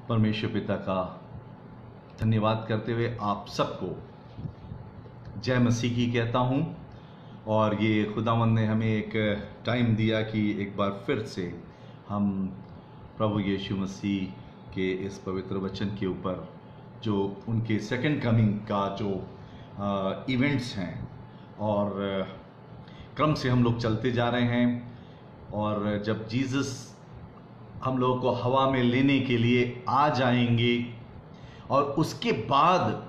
परमेश्वर पिता का धन्यवाद करते हुए आप सबको जय मसीह की कहता हूँ। और ये खुदावंद ने हमें एक टाइम दिया कि एक बार फिर से हम प्रभु यीशु मसीह के इस पवित्र वचन के ऊपर जो उनके सेकंड कमिंग का जो इवेंट्स हैं और क्रम से हम लोग चलते जा रहे हैं। और जब जीसस हम लोगों को हवा में लेने के लिए आ जाएंगे और उसके बाद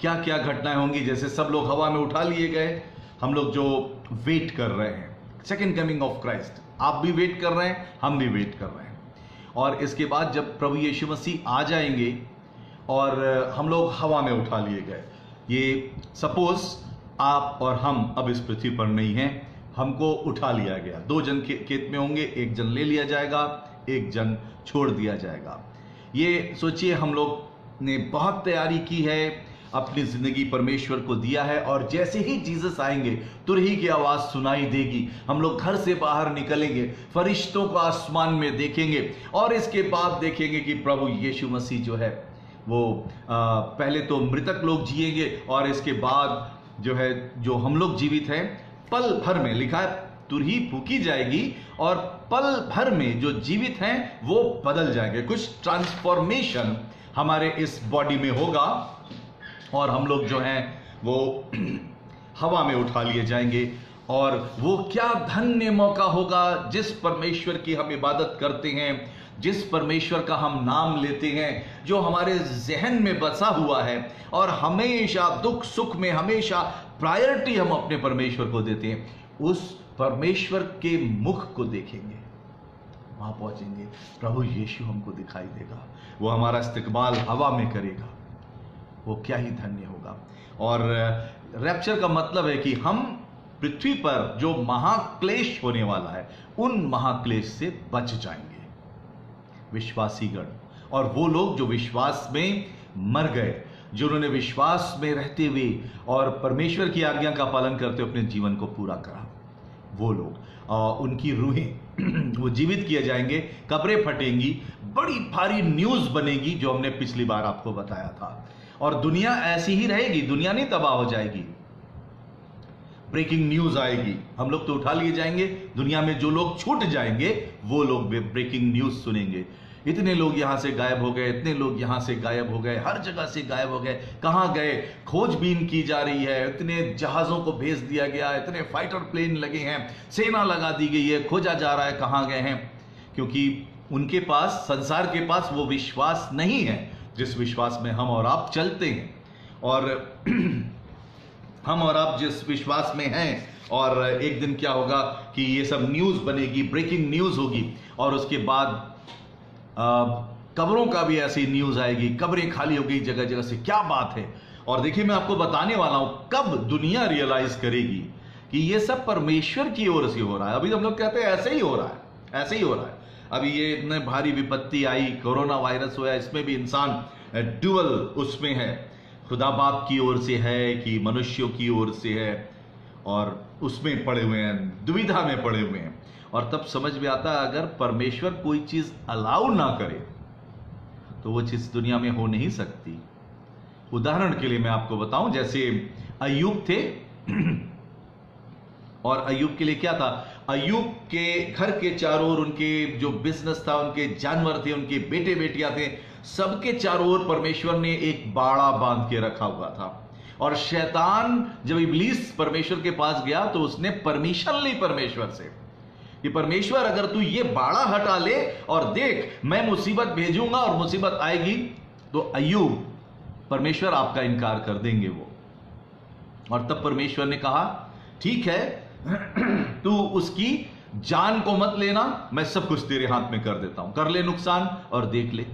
क्या क्या घटनाएं होंगी, जैसे सब लोग हवा में उठा लिए गए, हम लोग जो वेट कर रहे हैं सेकंड कमिंग ऑफ क्राइस्ट, आप भी वेट कर रहे हैं, हम भी वेट कर रहे हैं। और इसके बाद जब प्रभु यीशु मसीह आ जाएंगे और हम लोग हवा में उठा लिए गए, ये सपोज आप और हम अब इस पृथ्वी पर नहीं हैं, हमको उठा लिया गया, दो जन खेत में होंगे, एक जन ले लिया जाएगा, एक जन छोड़ दिया जाएगा। ये सोचिए हम लोग ने बहुत तैयारी की है, अपनी जिंदगी परमेश्वर को दिया है, और जैसे ही जीसस आएंगे तुरही की आवाज सुनाई देगी, हम लोग घर से बाहर निकलेंगे, फरिश्तों को आसमान में देखेंगे और इसके बाद देखेंगे कि प्रभु यीशु मसीह जो है वो पहले तो मृतक लोग जिएंगे और इसके बाद जो है जो हम लोग जीवित हैं पल भर में, लिखा है तुरही फूकी जाएगी और पल भर में जो जीवित हैं वो बदल जाएंगे। कुछ ट्रांसफॉर्मेशन हमारे इस बॉडी में होगा और हम लोग जो हैं वो हवा में उठा लिए जाएंगे। और वो क्या धन्य मौका होगा, जिस परमेश्वर की हम इबादत करते हैं, जिस परमेश्वर का हम नाम लेते हैं, जो हमारे जहन में बसा हुआ है और हमेशा दुख सुख में हमेशा प्रायोरिटी हम अपने परमेश्वर को देते हैं, उस परमेश्वर के मुख को देखेंगे, वहां पहुंचेंगे, प्रभु यीशु हमको दिखाई देगा, वो हमारा इस्तकबाल हवा में करेगा, वो क्या ही धन्य होगा। और रैप्चर का मतलब है कि हम पृथ्वी पर जो महाक्लेश होने वाला है उन महाक्लेश से बच जाएंगे विश्वासीगण, और वो लोग जो विश्वास में मर गए, जिन्होंने विश्वास में रहते हुए और परमेश्वर की आज्ञा का पालन करते हुए अपने जीवन को पूरा करा, वो लोग उनकी रूहें वो जीवित किए जाएंगे, कब्रें फटेंगी, बड़ी भारी न्यूज बनेगी जो हमने पिछली बार आपको बताया था। और दुनिया ऐसी ही रहेगी, दुनिया नहीं तबाह हो जाएगी, ब्रेकिंग न्यूज आएगी, हम लोग तो उठा लिए जाएंगे, दुनिया में जो लोग छूट जाएंगे वो लोग ब्रेकिंग न्यूज सुनेंगे, इतने लोग यहां से गायब हो गए, इतने लोग यहां से गायब हो गए, हर जगह से गायब हो गए, कहां गए, खोजबीन की जा रही है, इतने जहाजों को भेज दिया गया, इतने फाइटर प्लेन लगे हैं, सेना लगा दी गई है, खोजा जा रहा है कहां गए हैं, क्योंकि उनके पास, संसार के पास वो विश्वास नहीं है जिस विश्वास में हम और आप चलते हैं। और हम और आप जिस विश्वास में हैं, और एक दिन क्या होगा कि ये सब न्यूज बनेगी, ब्रेकिंग न्यूज होगी, और उसके बाद कब्रों का भी ऐसी न्यूज आएगी, कब्रें खाली हो गई जगह जगह से, क्या बात है। और देखिए मैं आपको बताने वाला हूं कब दुनिया रियलाइज करेगी कि ये सब परमेश्वर की ओर से हो रहा है। अभी हम लोग कहते हैं ऐसे ही हो रहा है, ऐसे ही हो रहा है। अभी ये इतने भारी विपत्ति आई, कोरोना वायरस हुआ, इसमें भी इंसान ड्यूअल उसमें है, खुदा बाप की ओर से है कि मनुष्यों की ओर से है, और उसमें पड़े हुए हैं, दुविधा में पड़े हुए हैं। और तब समझ में आता है अगर परमेश्वर कोई चीज अलाउ ना करे तो वो चीज दुनिया में हो नहीं सकती। उदाहरण के लिए मैं आपको बताऊं, जैसे अय्यूब थे और अय्यूब के लिए क्या था, अय्यूब के घर के चारों ओर उनके जो बिजनेस था, उनके जानवर थे, उनके बेटे बेटियां थे, सबके चारों ओर परमेश्वर ने एक बाड़ा बांध के रखा हुआ था। और शैतान जब इब्लीस परमेश्वर के पास गया तो उसने परमिशन ली परमेश्वर से कि परमेश्वर अगर तू ये बाड़ा हटा ले और देख मैं मुसीबत भेजूंगा और मुसीबत आएगी तो अय्यूब, परमेश्वर आपका इनकार कर देंगे वो। और तब परमेश्वर ने कहा ठीक है तू उसकी जान को मत लेना, मैं सब कुछ तेरे हाथ में कर देता हूं, कर ले नुकसान और देख ले।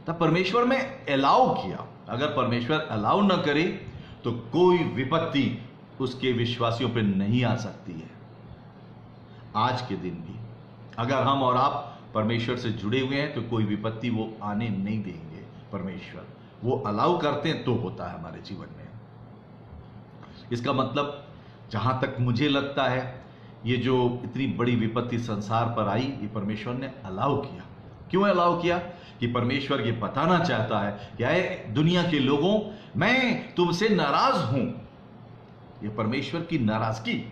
तब परमेश्वर ने अलाउ किया। अगर परमेश्वर अलाउ ना करे तो कोई विपत्ति उसके विश्वासियों पर नहीं आ सकती है। आज के दिन भी अगर हम और आप परमेश्वर से जुड़े हुए हैं तो कोई विपत्ति वो आने नहीं देंगे परमेश्वर, वो अलाउ करते हैं तो होता है हमारे जीवन में। इसका मतलब जहां तक मुझे लगता है ये जो इतनी बड़ी विपत्ति संसार पर आई, ये परमेश्वर ने अलाउ किया। क्यों अलाउ किया? कि परमेश्वर ये बताना चाहता है कि आए दुनिया के लोगों, मैं तुमसे नाराज हूं। ये परमेश्वर की नाराजगी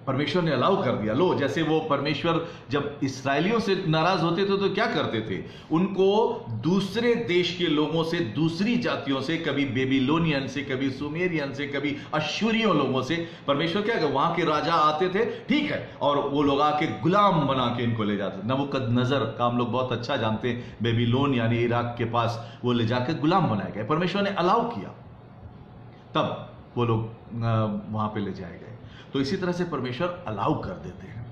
परमेश्वर ने अलाउ कर दिया। लो, जैसे वो परमेश्वर जब इस्राएलियों से नाराज होते थे तो क्या करते थे? उनको दूसरे देश के लोगों से, दूसरी जातियों से, कभी बेबीलोनियन से, कभी सुमेरियन से, कभी अश्शूरियों लोगों से परमेश्वर क्या कर, वहां के राजा आते थे, ठीक है, और वो लोग आके गुलाम बना के इनको ले जाते। नबूकदनजर का हम लोग बहुत अच्छा जानते हैं, बेबीलोन यानी इराक के पास वो ले जाके गुलाम बनाए गए। परमेश्वर ने अलाउ किया, तब वो लोग वहां पे ले जाए गए। तो इसी तरह से परमेश्वर अलाउ कर देते हैं,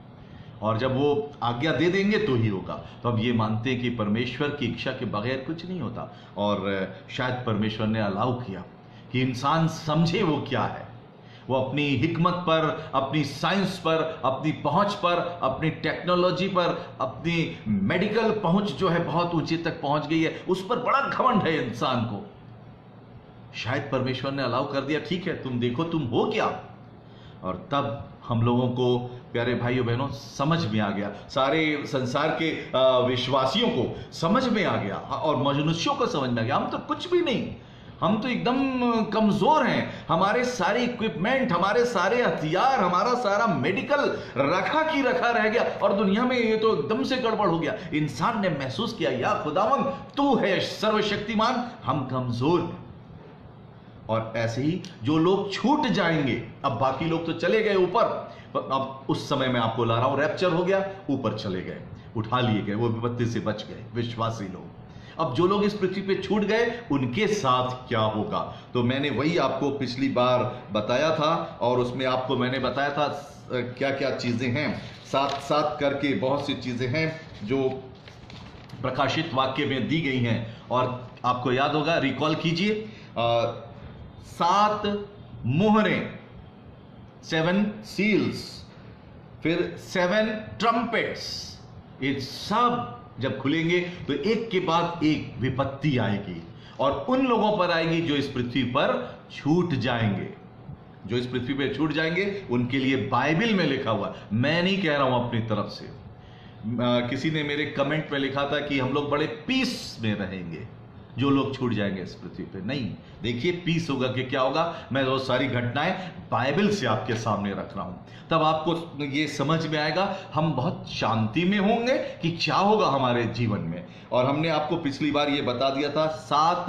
और जब वो आज्ञा दे देंगे तो ही होगा। तो हम ये मानते हैं कि परमेश्वर की इच्छा के बगैर कुछ नहीं होता, और शायद परमेश्वर ने अलाउ किया कि इंसान समझे वो क्या है। वो अपनी हिकमत पर, अपनी साइंस पर, अपनी पहुंच पर, अपनी टेक्नोलॉजी पर, अपनी मेडिकल पहुंच जो है बहुत ऊंचे तक पहुंच गई है, उस पर बड़ा घमंड है इंसान को। शायद परमेश्वर ने अलाउ कर दिया, ठीक है, तुम देखो तुम हो क्या। और तब हम लोगों को, प्यारे भाइयों बहनों, समझ में आ गया, सारे संसार के विश्वासियों को समझ में आ गया, और मनुष्यों को समझ में आ गया, हम तो कुछ भी नहीं, हम तो एकदम कमजोर हैं। हमारे सारे इक्विपमेंट, हमारे सारे हथियार, हमारा सारा मेडिकल रखा की रखा रह गया, और दुनिया में ये तो एकदम से गड़बड़ हो गया। इंसान ने महसूस किया, या खुदावन तू है सर्वशक्तिमान, हम कमजोर हैं। और ऐसे ही जो लोग छूट जाएंगे, अब बाकी लोग तो चले गए ऊपर, अब उस समय मैं आपको ला रहा हूं, रैप्चर हो गया, ऊपर चले गए, उठा लिए गए, वो विपत्ति से बच गए विश्वासी लोग। अब जो लोग इस पृथ्वी पे छूट गए, उनके साथ क्या होगा? तो मैंने वही आपको पिछली बार बताया था, और उसमें आपको मैंने बताया था क्या क्या चीजें हैं, साथ साथ करके बहुत सी चीजें हैं जो प्रकाशित वाक्य में दी गई हैं। और आपको याद होगा, रिकॉल कीजिए, 7 मोहरें, 7 सील्स, फिर 7 ट्रम्पेट्स, ये सब जब खुलेंगे तो एक के बाद एक विपत्ति आएगी, और उन लोगों पर आएगी जो इस पृथ्वी पर छूट जाएंगे। जो इस पृथ्वी पर छूट जाएंगे उनके लिए बाइबल में लिखा हुआ, मैं नहीं कह रहा हूं अपनी तरफ से। किसी ने मेरे कमेंट में लिखा था कि हम लोग बड़े पीस में रहेंगे जो लोग छूट जाएंगे इस पृथ्वी पे। नहीं, देखिए पीस होगा कि क्या होगा, मैं वो सारी घटनाएं बाइबल से आपके सामने रख रहा हूं, तब आपको ये समझ में आएगा, हम बहुत शांति में होंगे कि क्या होगा हमारे जीवन में। और हमने आपको पिछली बार ये बता दिया था 7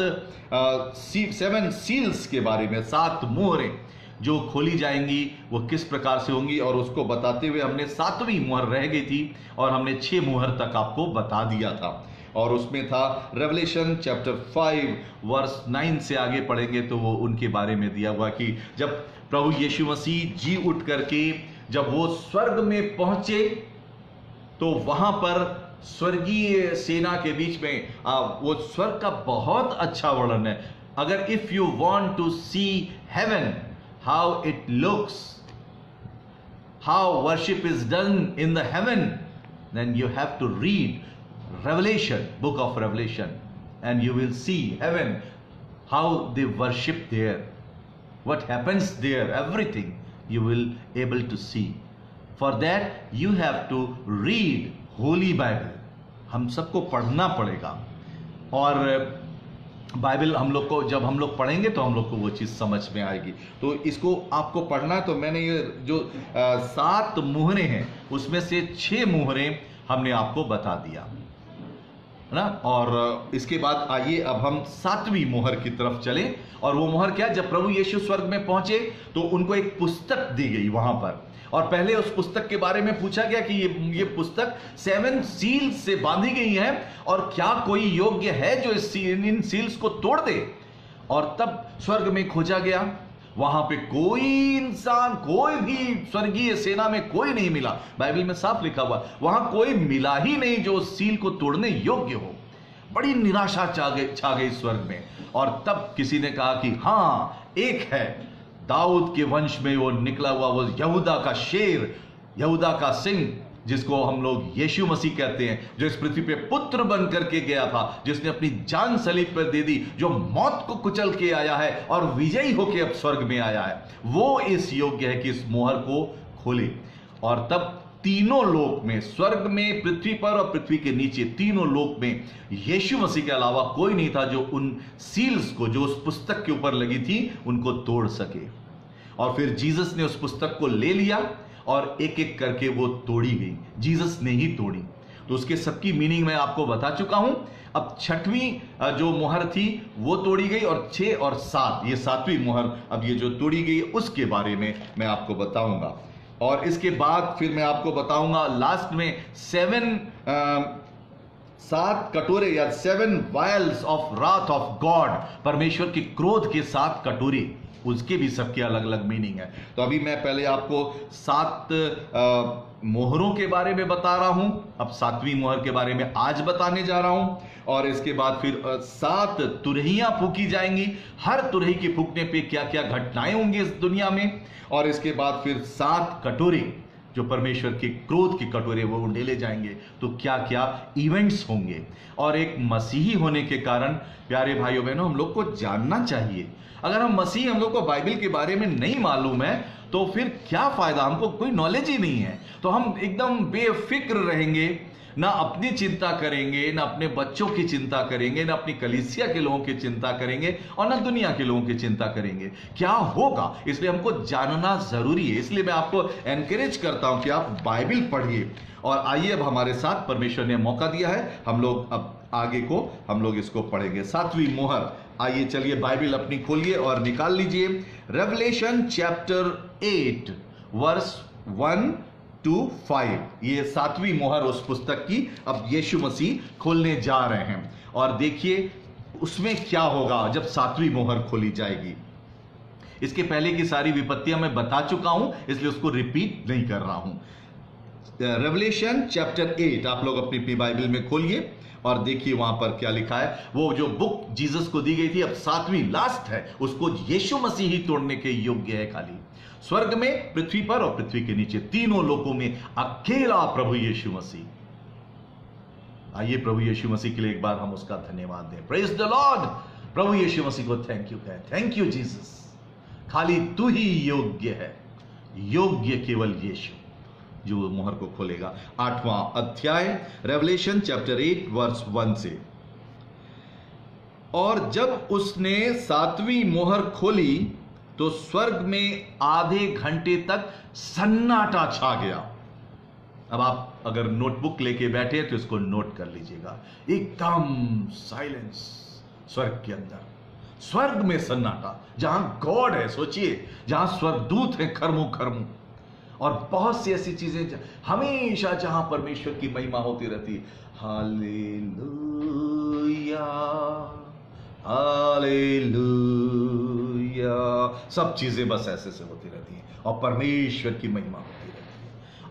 सील्स के बारे में, 7 मोहरें जो खोली जाएंगी वो किस प्रकार से होंगी, और उसको बताते हुए हमने 7वीं मोहर रह गई थी, और हमने 6 मोहर तक आपको बता दिया था। और उसमें था रेवलेशन चैप्टर 5 वर्स 9 से आगे पढ़ेंगे तो वो उनके बारे में दिया हुआ कि जब प्रभु यीशु मसीह जी उठ करके जब वो स्वर्ग में पहुंचे, तो वहां पर स्वर्गीय सेना के बीच में वो स्वर्ग का बहुत अच्छा वर्णन है। अगर if you want to see heaven how it looks, how worship is done in the heaven, then you have to read Revelation, book of Revelation, and you will see heaven, how they worship there, what happens there, everything you will able to see. For that you have to read Holy Bible. हम सबको पढ़ना पड़ेगा, और Bible हम लोग को जब हम लोग पढ़ेंगे तो हम लोग को वो चीज़ समझ में आएगी। तो इसको आपको पढ़ना है। तो मैंने ये जो 7 मोहरें हैं उसमें से 6 मोहरें हमने आपको बता दिया है ना। और इसके बाद आइए अब हम 7वीं मोहर की तरफ चलें। और वो मोहर क्या, जब प्रभु यीशु स्वर्ग में पहुंचे तो उनको एक पुस्तक दी गई वहां पर, और पहले उस पुस्तक के बारे में पूछा गया कि ये पुस्तक 7 सील्स से बांधी गई है, और क्या कोई योग्य है जो इन सील्स को तोड़ दे। और तब स्वर्ग में खोजा गया, वहां पे कोई इंसान, कोई भी स्वर्गीय सेना में कोई नहीं मिला। बाइबल में साफ लिखा हुआ, वहां कोई मिला ही नहीं जो सील को तोड़ने योग्य हो। बड़ी निराशा छा गई स्वर्ग में। और तब किसी ने कहा कि हाँ, एक है, दाऊद के वंश में वो निकला हुआ, वो यहूदा का शेर, यहूदा का सिंह, जिसको हम लोग यीशु मसीह कहते हैं, जो इस पृथ्वी पे पुत्र बन करके गया था, जिसने अपनी जान सलीब पर दे दी, जो मौत को कुचल के आया है और विजयी होकर अब स्वर्ग में आया है, वो इस योग्य है कि इस मोहर को खोले। और तब तीनों लोक में, स्वर्ग में, पृथ्वी पर और पृथ्वी के नीचे, तीनों लोक में यीशु मसीह के अलावा कोई नहीं था जो उन सील्स को, जो उस पुस्तक के ऊपर लगी थी, उनको तोड़ सके। और फिर जीसस ने उस पुस्तक को ले लिया और एक एक करके वो तोड़ी गई, जीसस ने ही तोड़ी। तो उसके सबकी मीनिंग मैं आपको बता चुका हूं। अब छठवीं जो मुहर थी वो तोड़ी गई, और 6 और 7, ये 7वीं मुहर अब ये जो तोड़ी गई उसके बारे में मैं आपको बताऊंगा। और इसके बाद फिर मैं आपको बताऊंगा लास्ट में 7 कटोरे या 7 vials of Wrath of God, परमेश्वर की क्रोध के 7 कटोरे, उसके भी सबके अलग अलग मीनिंग है। तो अभी मैं पहले आपको 7 मोहरों के बारे में बता रहा हूं, अब 7वीं मोहर के बारे में आज बताने जा रहा हूं। और इसके बाद फिर 7 तुरहियां फूकी जाएंगी, हर तुरही के फूकने पे क्या क्या घटनाएं होंगी इस दुनिया में। और इसके बाद फिर 7 कटोरे जो परमेश्वर के क्रोध के कटोरे वो उंडेले जाएंगे, तो क्या क्या इवेंट्स होंगे। और एक मसीही होने के कारण प्यारे भाइयों बहनों, हम लोग को जानना चाहिए। अगर हम मसीह, हम लोग को बाइबल के बारे में नहीं मालूम है तो फिर क्या फायदा, हमको कोई नॉलेज ही नहीं है, तो हम एकदम बेफिक्र रहेंगे, ना अपनी चिंता करेंगे, ना अपने बच्चों की चिंता करेंगे, ना अपनी कलीसिया के लोगों की चिंता करेंगे, और ना दुनिया के लोगों की चिंता करेंगे। क्या होगा? इसलिए हमको जानना जरूरी है। इसलिए मैं आपको एनकरेज करता हूं कि आप बाइबल पढ़िए। और आइए, अब हमारे साथ परमेश्वर ने मौका दिया है, हम लोग अब आगे को हम लोग इसको पढ़ेंगे। 7वीं मोहर, आइए चलिए बाइबल अपनी खोलिए और निकाल लीजिए रेवलेशन चैप्टर 8 वर्स 1 to 5। ये 7वीं मोहर उस पुस्तक की अब यीशु मसीह खोलने जा रहे हैं। और देखिए उसमें क्या होगा जब 7वीं मोहर खोली जाएगी। इसके पहले की सारी विपत्तियां मैं बता चुका हूं, इसलिए उसको रिपीट नहीं कर रहा हूं। रेवलेशन चैप्टर 8 आप लोग अपनी अपनी बाइबल में खोलिए और देखिए वहां पर क्या लिखा है। वो जो बुक जीसस को दी गई थी, अब 7वीं लास्ट है, उसको यीशु मसीह ही तोड़ने के योग्य है। खाली स्वर्ग में, पृथ्वी पर और पृथ्वी के नीचे, तीनों लोकों में अकेला प्रभु यीशु मसीह। आइए प्रभु यीशु मसीह के लिए एक बार हम उसका धन्यवाद दें। Praise the Lord. प्रभु यीशु मसीह को थैंक यू कहें। थैंक यू जीसस, खाली तू ही योग्य है, योग्य केवल यीशु जो मोहर को खोलेगा। 8वां अध्याय रेवलेशन चैप्टर 8 वर्स 1 से। और जब उसने 7वीं मोहर खोली तो स्वर्ग में आधे घंटे तक सन्नाटा छा गया। अब आप अगर नोटबुक लेके बैठे तो इसको नोट कर लीजिएगा। एकदम साइलेंस स्वर्ग के अंदर, स्वर्ग में सन्नाटा, जहां गॉड है, सोचिए, जहां स्वर्गदूत है खरमू खरमू, और बहुत सी ऐसी चीजें हमेशा जहां परमेश्वर की महिमा होती रहती। हालेलुया हालेलुया, सब चीजें बस ऐसे से होती रहती हैं और परमेश्वर की महिमा होती रहती है।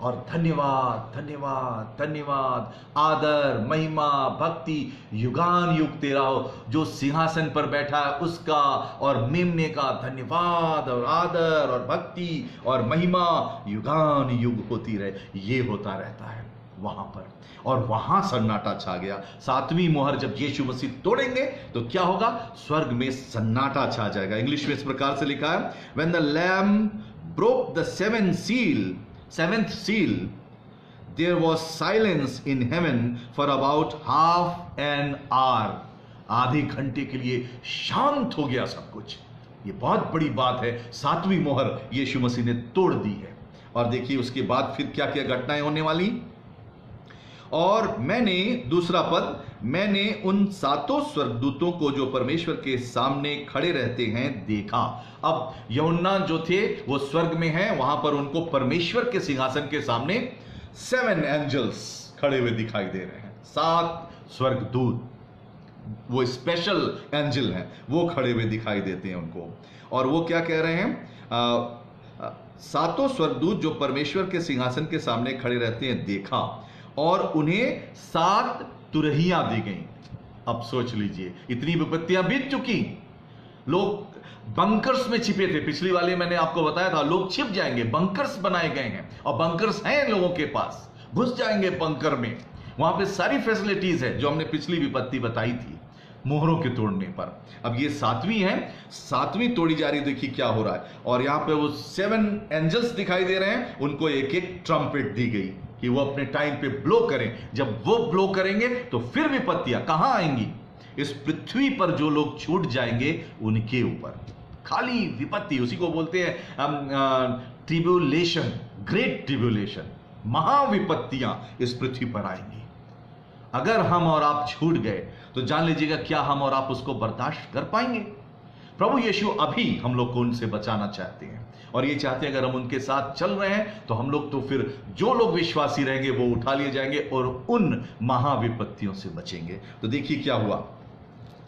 और धन्यवाद धन्यवाद धन्यवाद, आदर महिमा भक्ति युगान युग तेरा हो, जो सिंहासन पर बैठा है उसका, और मेमने का धन्यवाद और आदर और भक्ति और महिमा युगान युग होती रहे। ये होता रहता है वहां पर। और वहां सन्नाटा छा गया। 7वीं मोहर जब यीशु मसीह तोड़ेंगे तो क्या होगा? स्वर्ग में सन्नाटा छा जाएगा। इंग्लिश में इस प्रकार से लिखा है, when the lamb broke the seventh seal, there was silence in heaven for about half an hour। आधे घंटे के लिए शांत हो गया सब कुछ। ये बहुत बड़ी बात है। 7वीं मोहर यीशु मसीह ने तोड़ दी है। और देखिए उसके बाद फिर क्या क्या घटनाएं होने वाली। और मैंने, दूसरा पद, मैंने उन 7 स्वर्गदूतों को जो परमेश्वर के सामने खड़े रहते हैं देखा। अब यूहन्ना जो थे वो स्वर्ग में हैं, वहां पर उनको परमेश्वर के सिंहासन के सामने 7 एंजल्स खड़े हुए दिखाई दे रहे हैं। 7 स्वर्गदूत, वो स्पेशल एंजल हैं, वो खड़े हुए दिखाई देते हैं उनको। और वो क्या कह रहे हैं? 7 स्वर्गदूत जो परमेश्वर के सिंहासन के सामने खड़े रहते हैं देखा, और उन्हें 7 तुरहियां दी गई। अब सोच लीजिए, इतनी विपत्तियां बीत चुकी, लोग बंकर्स में छिपे थे। पिछली वाले मैंने आपको बताया था, लोग छिप जाएंगे, बंकर्स बनाए गए हैं, और बंकर्स हैं लोगों के पास, घुस जाएंगे बंकर में। वहां पे सारी फैसिलिटीज है जो हमने पिछली विपत्ति बताई थी। मोहरों के तोड़ने पर। अब ये सातवीं है, सातवीं तोड़ी जा रही, देखिए क्या हो रहा है। और यहां पे वो 7 एंजल्स दिखाई दे रहे हैं, उनको एक एक ट्रम्पेट दी गई कि वो अपने टाइम पे ब्लो करें। जब वो ब्लो करेंगे तो फिर विपत्तियां कहां आएंगी? इस पृथ्वी पर जो लोग छूट जाएंगे उनके ऊपर खाली विपत्ति। उसी को बोलते हैं ट्रिब्यूलेशन, ग्रेट ट्रिब्यूलेशन। महाविपत्तियां इस पृथ्वी पर आएंगी। अगर हम और आप छूट गए तो जान लीजिएगा, क्या हम और आप उसको बर्दाश्त कर पाएंगे? प्रभु यीशु अभी हम लोग को उनसे बचाना चाहते हैं, और ये चाहते हैं अगर हम उनके साथ चल रहे हैं तो हम लोग, तो फिर जो लोग विश्वासी रहेंगे वो उठा लिए जाएंगे और उन महाविपत्तियों से बचेंगे। तो देखिए क्या हुआ,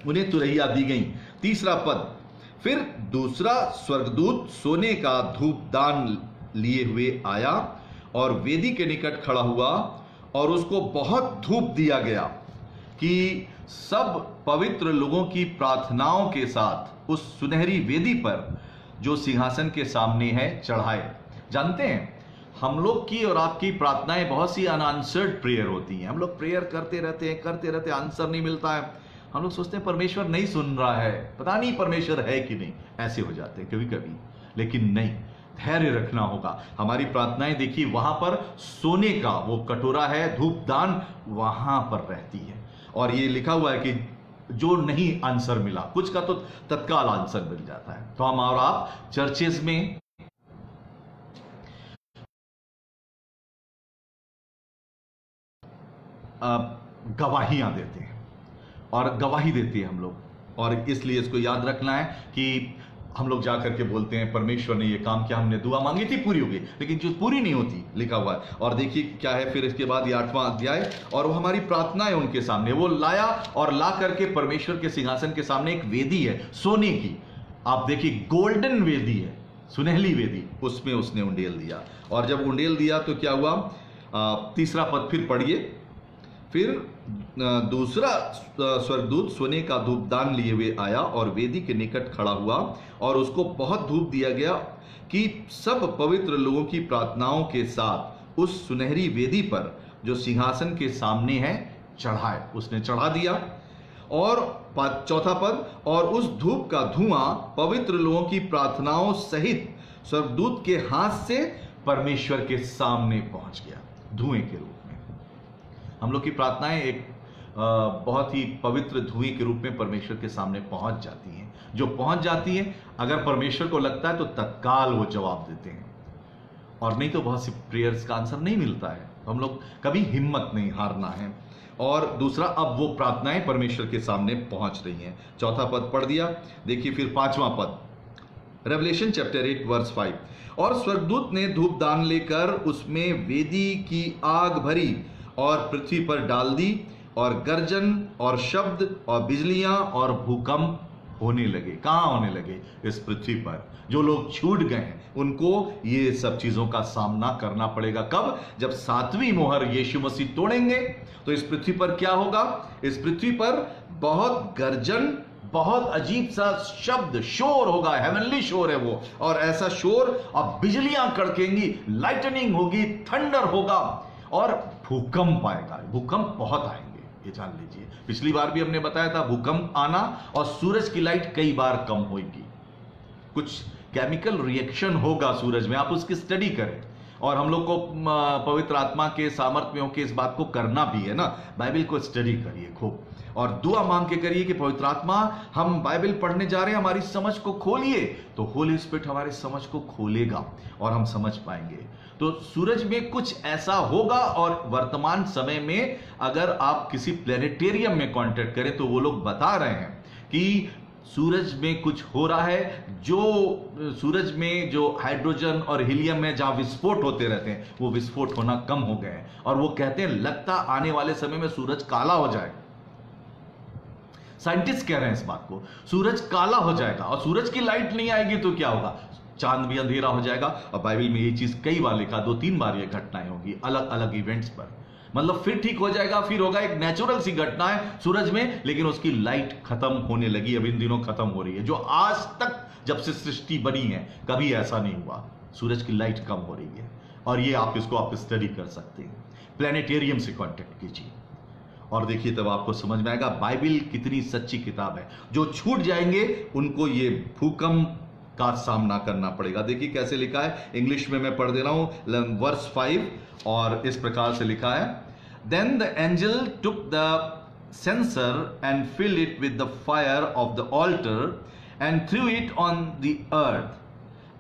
उन्हें तुरहिया दी गई। तीसरा पद, फिर दूसरा स्वर्गदूत सोने का धूपदान लिए हुए आया और वेदी के निकट खड़ा हुआ, और उसको बहुत धूप दिया गया कि सब पवित्र लोगों की प्रार्थनाओं के साथ उस सुनहरी वेदी पर जो सिंहासन के सामने है चढ़ाए। जानते हैं, हम लोग की और आपकी प्रार्थनाएं बहुत सी अनआंसर्ड प्रेयर होती हैं। हम लोग प्रेयर करते रहते हैं, आंसर नहीं मिलता है। हम लोग सोचते हैं परमेश्वर नहीं सुन रहा है, पता नहीं परमेश्वर है कि नहीं, ऐसे हो जाते हैं कभी कभी। लेकिन नहीं, धैर्य रखना होगा। हमारी प्रार्थनाएं देखिए, वहां पर सोने का वो कटोरा है, धूपदान वहां पर रहती है। और ये लिखा हुआ है कि जो नहीं आंसर मिला, कुछ का तो तत्काल आंसर मिल जाता है। तो हम और आप चर्चेस में गवाहियां देते हैं और गवाही देते हैं हम लोग, और इसलिए इसको याद रखना है कि हम लोग जाकर के बोलते हैं परमेश्वर ने ये काम किया, हमने दुआ मांगी थी पूरी हो गई, लेकिन जो पूरी नहीं होती लिखा हुआ है। और देखिए क्या है फिर इसके बाद, ये 8वां अध्याय, और वो हमारी प्रार्थनाएं उनके सामने वो लाया, और ला करके परमेश्वर के सिंहासन के सामने एक वेदी है सोने की। आप देखिए गोल्डन वेदी है, सुनहली वेदी, उसमें उसने उंडेल दिया। और जब उंडेल दिया तो क्या हुआ, तीसरा पद फिर पढ़िए, फिर दूसरा स्वर्गदूत सोने का धूपदान लिए हुए आया और वेदी के निकट खड़ा हुआ, और उसको बहुत धूप दिया गया कि सब पवित्र लोगों की प्रार्थनाओं के साथ उस सुनहरी वेदी पर जो सिंहासन के सामने है चढ़ाए। उसने चढ़ा दिया। और चौथा पद, और उस धूप का धुआं पवित्र लोगों की प्रार्थनाओं सहित स्वर्गदूत के हाथ से परमेश्वर के सामने पहुंच गया, धुएं के रूप में। हम लोग की प्रार्थनाएं एक बहुत ही पवित्र धुएं के रूप में परमेश्वर के सामने पहुंच जाती हैं। जो पहुंच जाती है, अगर परमेश्वर को लगता है तो तत्काल वो जवाब देते हैं, और नहीं तो बहुत सी प्रेयर्स का आंसर नहीं मिलता है। तो हम लोग कभी हिम्मत नहीं हारना है। और दूसरा, अब वो प्रार्थनाएं परमेश्वर के सामने पहुंच रही हैं। चौथा पद पढ़ दिया, देखिए फिर 5वां पद, रेवलेशन चैप्टर 8 वर्स 5, और स्वर्गदूत ने धूपदान लेकर उसमें वेदी की आग भरी और पृथ्वी पर डाल दी, और गर्जन और शब्द और बिजलियां और भूकंप होने लगे। कहां होने लगे? इस पृथ्वी पर। जो लोग छूट गए हैं उनको ये सब चीजों का सामना करना पड़ेगा। कब? जब 7वीं मोहर यीशु मसीह तोड़ेंगे तो इस पृथ्वी पर क्या होगा? इस पृथ्वी पर बहुत गर्जन, बहुत अजीब सा शब्द, शोर होगा, हेवनली शोर है वो, और ऐसा शोर, अब बिजलियां कड़केंगी, लाइटनिंग होगी, थंडर होगा, और भूकंप आएगा। भूकंप बहुत आएंगे, ये जान लीजिए। पिछली बार भी हमने बताया था भूकंप आना, और सूरज की लाइट कई बार कम होगी। कुछ केमिकल रिएक्शन होगा सूरज में, आप उसकी स्टडी करें। और हम लोग को पवित्र आत्मा के सामर्थ्य में होकर इस बात को करना भी है ना। बाइबल को स्टडी करिए खूब, और दुआ मांग के करिए कि पवित्र आत्मा, हम बाइबल पढ़ने जा रहे हैं, हमारी समझ को खोलिए। तो होली स्पिरिट हमारी समझ को खोलेगा और हम समझ पाएंगे। तो सूरज में कुछ ऐसा होगा। और वर्तमान समय में अगर आप किसी प्लेनेटेरियम में कांटेक्ट करें तो वो लोग बता रहे हैं कि सूरज में कुछ हो रहा है। जो सूरज में जो हाइड्रोजन और हीलियम में जहां विस्फोट होते रहते हैं, वो विस्फोट होना कम हो गए हैं। और वो कहते हैं लगता आने वाले समय में सूरज काला हो जाएगा। साइंटिस्ट कह रहे हैं इस बात को, सूरज काला हो जाएगा, और सूरज की लाइट नहीं आएगी तो क्या होगा? चांद भी अंधेरा हो जाएगा। और बाइबल में ये चीज कई बार लिखा, 2-3 बार ये घटनाएं होगी अलग अलग इवेंट्स पर। मतलब फिर ठीक हो जाएगा, फिर होगा एक नेचुरल सी घटना है सूरज में, लेकिन उसकी लाइट खत्म होने लगी, अब इन दिनों खत्म हो रही है। जो आज तक जब से सृष्टि बनी है कभी ऐसा नहीं हुआ, सूरज की लाइट कम हो रही है। और ये आप इसको आप स्टडी कर सकते हैं, प्लेनेटेरियम से कांटेक्ट कीजिए। और देखिए तब आपको समझ में आएगा बाइबल कितनी सच्ची किताब है। जो छूट जाएंगे उनको ये भूकंप का सामना करना पड़ेगा। देखिए कैसे लिखा है, इंग्लिश में मैं पढ़ दे रहा हूं, वर्स 5, और इस प्रकार से लिखा है, then the angel took the censer and filled it with the fire of the altar and threw it on the earth,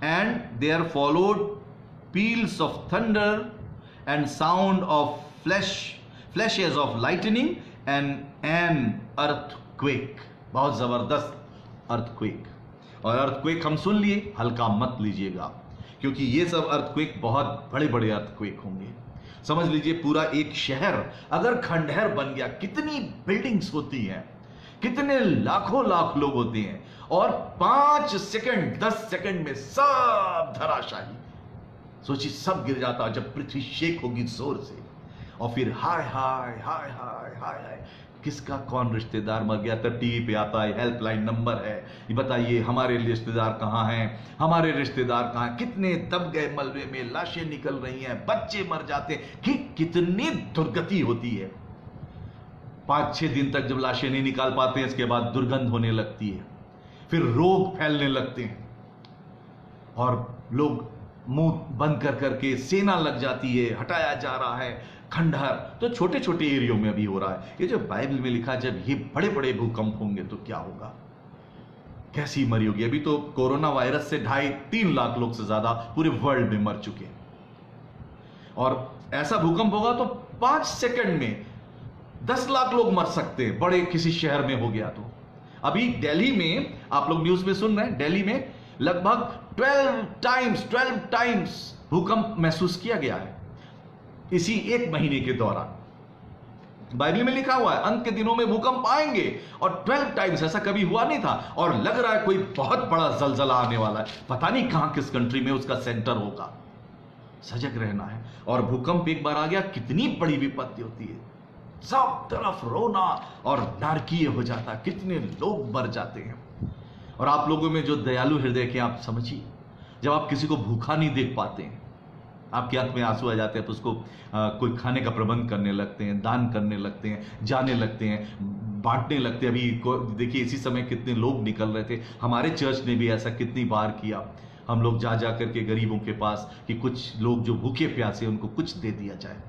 and there followed peals of thunder and sound of flashes of lightning and an earthquake। बहुत जबरदस्त earthquake। और earthquake हम सुन लिए, हल्का मत लीजिएगा, क्योंकि ये सब earthquake बहुत बड़े बड़े earthquake होंगे। समझ लीजिए पूरा एक शहर अगर खंडहर बन गया, कितनी बिल्डिंग्स होती हैं, कितने लाखों लाख लोग होते हैं, और 5 सेकंड 10 सेकंड में सब धराशाही। सोचिए सब गिर जाता जब पृथ्वी शेक होगी जोर से, और फिर हाय हाय हाय हाय हाय हाय, किसका कौन रिश्तेदार मर गया, तो टीवी पे आता है, हेल्पलाइन नंबर है, ये बताइए हमारे रिश्तेदार कहाँ हैं, हमारे रिश्तेदार कहाँ हैं, कितने दब गए मलबे में, लाशें निकल रही हैं, बच्चे मर जाते हैं, कि कितनी दुर्गति होती है। 5-6 दिन तक जब लाशें नहीं निकाल पाते हैं, इसके बाद दुर्गंध होने लगती है, फिर रोग फैलने लगते हैं, और लोग मुंह बंद कर करके सेना लग जाती है, हटाया जा रहा है। खंडहर तो छोटे छोटे एरियो में अभी हो रहा है। ये जो बाइबल में लिखा, जब ये बड़े बड़े भूकंप होंगे तो क्या होगा, कैसी मरी होगी। अभी तो कोरोना वायरस से 2.5-3 लाख लोग से ज्यादा पूरे वर्ल्ड में मर चुके हैं, और ऐसा भूकंप होगा तो 5 सेकंड में 10 लाख लोग मर सकते हैं, बड़े किसी शहर में हो गया तो। अभी दिल्ली में आप लोग न्यूज में सुन रहे हैं, दिल्ली में लगभग 12 टाइम्स भूकंप महसूस किया गया है इसी 1 महीने के दौरान। बाइबल में लिखा हुआ है अंत के दिनों में भूकंप आएंगे, और 12 टाइम्स, ऐसा कभी हुआ नहीं था, और लग रहा है कोई बहुत बड़ा जलजला आने वाला है। पता नहीं कहां किस कंट्री में उसका सेंटर होगा, सजग रहना है। और भूकंप एक बार आ गया, कितनी बड़ी विपत्ति होती है, सब तरफ रोना और नारकीय हो जाता, कितने लोग मर जाते हैं। और आप लोगों में जो दयालु हृदय के, आप समझिए, जब आप किसी को भूखा नहीं देख पाते हैं, आपके आंख में आंसू आ जाते हैं, तो उसको कोई खाने का प्रबंध करने लगते हैं, दान करने लगते हैं, जाने लगते हैं, बांटने लगते हैं। अभी देखिए इसी समय कितने लोग निकल रहे थे, हमारे चर्च ने भी ऐसा कितनी बार किया। हम लोग जा जा करके गरीबों के पास, कि कुछ लोग जो भूखे प्यासे उनको कुछ दे दिया जाए।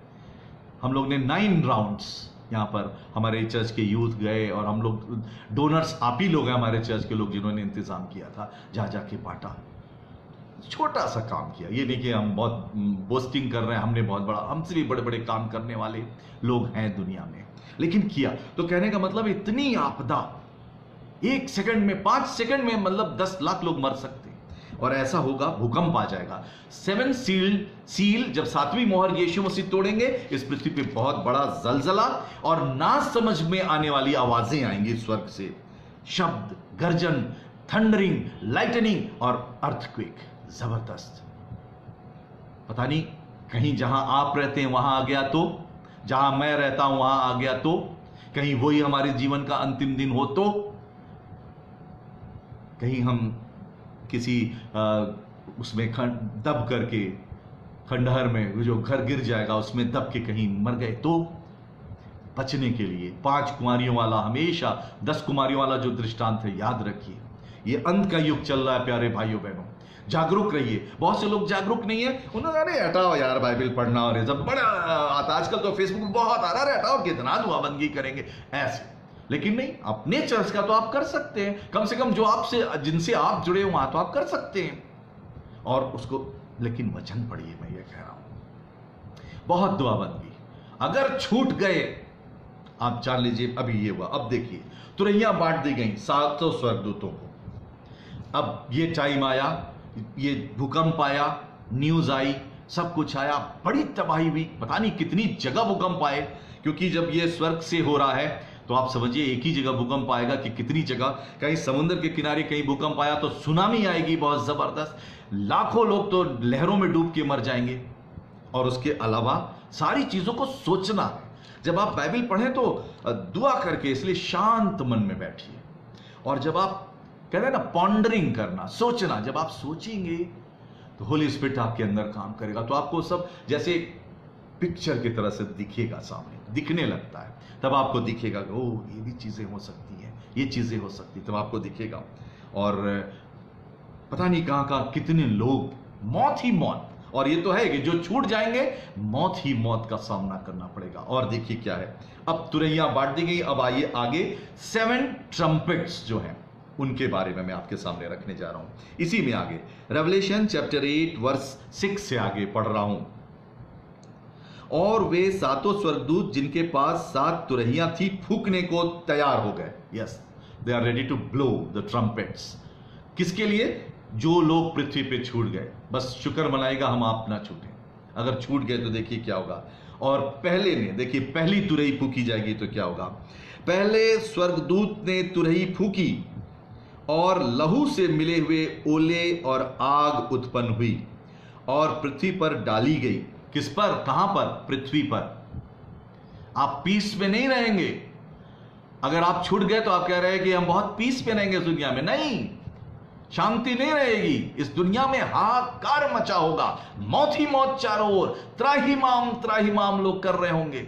हम लोग ने 9 राउंड्स यहाँ पर हमारे चर्च के यूथ गए, और हम लोग डोनर्स आप ही लोग हैं, हमारे चर्च के लोग जिन्होंने इंतजाम किया था, जा जा के बांटा। छोटा सा काम किया, ये नहीं कि हम बहुत बोस्टिंग कर रहे हैं, हमने बहुत बड़ा, हमसे भी बड़े बड़े काम करने वाले लोग हैं दुनिया में, लेकिन किया। तो कहने का मतलब इतनी आपदा 1 सेकंड में, 5 सेकंड में, मतलब 10 लाख लोग मर सकते हैं। और ऐसा होगा, भूकंप आ जाएगा। 7 सील जब 7वीं मोहर यीशु मसीह तोड़ेंगे, इस पृथ्वी पे बहुत बड़ा जलजला और ना समझ में आने वाली आवाजें आएंगी स्वर्ग से, शब्द, गर्जन, थंडरिंग, लाइटनिंग और अर्थक्वेक। जबरदस्त। पता नहीं कहीं जहां आप रहते हैं वहां आ गया तो, जहां मैं रहता हूं वहां आ गया तो, कहीं वही हमारे जीवन का अंतिम दिन हो तो, कहीं हम किसी उसमें दब करके, खंडहर में जो घर गिर जाएगा उसमें दब के कहीं मर गए तो, बचने के लिए 5 कुमारियों वाला, हमेशा 10 कुमारियों वाला जो दृष्टांत है, याद रखिए। ये अंत का युग चल रहा है प्यारे भाइयों बहनों, जागरूक रहिए। बहुत से लोग जागरूक नहीं है, उन्होंने अरे हटाओ यार बाइबल पढ़ना, और जब बड़ा आता आजकल तो फेसबुक बहुत आ रहा है, हटाओ कितना दुआबंदी करेंगे ऐसे। लेकिन नहीं, अपने चर्च का तो आप कर सकते हैं, कम से कम जो आपसे, जिनसे आप जुड़े हो वहां तो आप कर सकते हैं, और उसको, लेकिन वचन पढ़िए, मैं ये कह रहा हूं। बहुत दुआबंदी अगर छूट गए, आप जान लीजिए अभी ये हुआ। अब देखिए तुरैयां बांट दी गई 700 स्वर्गदूतों को। अब ये टाइम आया, ये भूकंप आया, न्यूज आई, सब कुछ आया, बड़ी तबाही हुई, पता नहीं कितनी जगह भूकंप आए, क्योंकि जब ये स्वर्ग से हो रहा है तो आप समझिए एक ही जगह भूकंप आएगा कि कितनी जगह। कहीं समुद्र के किनारे कहीं भूकंप आया तो सुनामी आएगी बहुत जबरदस्त, लाखों लोग तो लहरों में डूब के मर जाएंगे। और उसके अलावा सारी चीजों को सोचना है। जब आप बाइबल पढ़ें तो दुआ करके, इसलिए शांत मन में बैठिए, और जब आप कहते हैं ना पॉन्डरिंग करना, सोचना, जब आप सोचेंगे तो होली स्पिरिट आपके अंदर काम करेगा। तो आपको सब, जैसे पिक्चर की तरह से दिखेगा, सामने दिखने लगता है, तब आपको दिखेगा कि ओह ये भी चीजें हो सकती हैं, ये चीजें हो सकती, तब आपको दिखेगा। और पता नहीं कहां कहां कितने लोग, मौत ही मौत, और ये तो है कि जो छूट जाएंगे मौत ही मौत का सामना करना पड़ेगा। और देखिए क्या है, अब तुरैयां बांट दी गई। अब आइए आगे 7 ट्रम्पेट्स जो हैं उनके बारे में मैं आपके सामने रखने जा रहा हूं। इसी में आगे रेवलेशन चैप्टर 8 वर्स 6 से आगे पढ़ रहा हूं। और वे सातों स्वर्गदूत जिनके पास 7 तुरहियां थी फूकने को तैयार हो गए। Yes, they are ready to blow the trumpets. किसके लिए? जो लोग पृथ्वी पे छूट गए। बस शुक्र मनाएगा हम आप ना छूटें। अगर छूट गए तो देखिए क्या होगा। और पहले ने, देखिए पहली तुरही फूकी जाएगी तो क्या होगा। पहले स्वर्गदूत ने तुरही फूकी और लहू से मिले हुए ओले और आग उत्पन्न हुई और पृथ्वी पर डाली गई। किस पर? कहां पर? पृथ्वी पर। आप पीस में नहीं रहेंगे। अगर आप छूट गए तो आप कह रहे हैं कि हम बहुत पीस में रहेंगे इस दुनिया में। नहीं, शांति नहीं रहेगी। इस दुनिया में हाहाकार मचा होगा, मौत ही मौत चारों ओर, त्राहिमाम लोग कर रहे होंगे।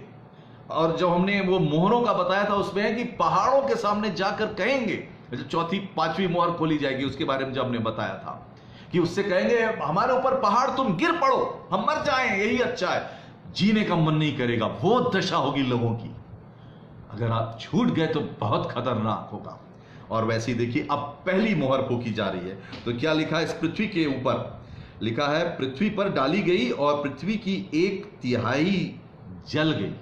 और जो हमने वो मोहरों का बताया था उसमें है कि पहाड़ों के सामने जाकर कहेंगे, जो चौथी 5वीं मोहर खोली जाएगी उसके बारे में जो हमने बताया था, कि उससे कहेंगे हमारे ऊपर पहाड़ तुम गिर पड़ो, हम मर जाएं, यही अच्छा है। जीने का मन नहीं करेगा, वो दशा होगी लोगों की। अगर आप छूट गए तो बहुत खतरनाक होगा। और वैसे ही देखिए अब पहली मोहर फूकी जा रही है तो क्या लिखा है? इस पृथ्वी के ऊपर लिखा है पृथ्वी पर डाली गई और पृथ्वी की 1/3 जल गई।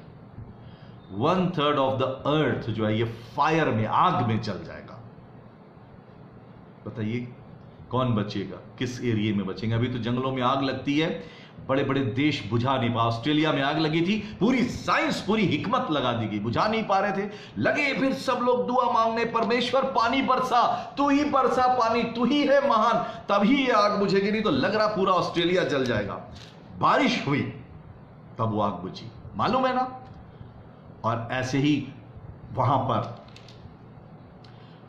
1/3 ऑफ द अर्थ जो है ये फायर में, आग में जल जाएगा। बताइए कौन बचेगा? किस एरिया में बचेंगे? अभी तो जंगलों में आग लगती है, बड़े बड़े देश बुझा नहीं पा। ऑस्ट्रेलिया में आग लगी थी, पूरी साइंस, पूरी हिकमत लगा दी गई, बुझा नहीं पा रहे थे। लगे फिर सब लोग दुआ मांगने, परमेश्वर पानी बरसा, तू ही बरसा पानी, तू ही है महान, तभी ये आग बुझेगी, नहीं तो लग रहा पूरा ऑस्ट्रेलिया जल जाएगा। बारिश हुई तब वो आग बुझी, मालूम है ना। और ऐसे ही वहां पर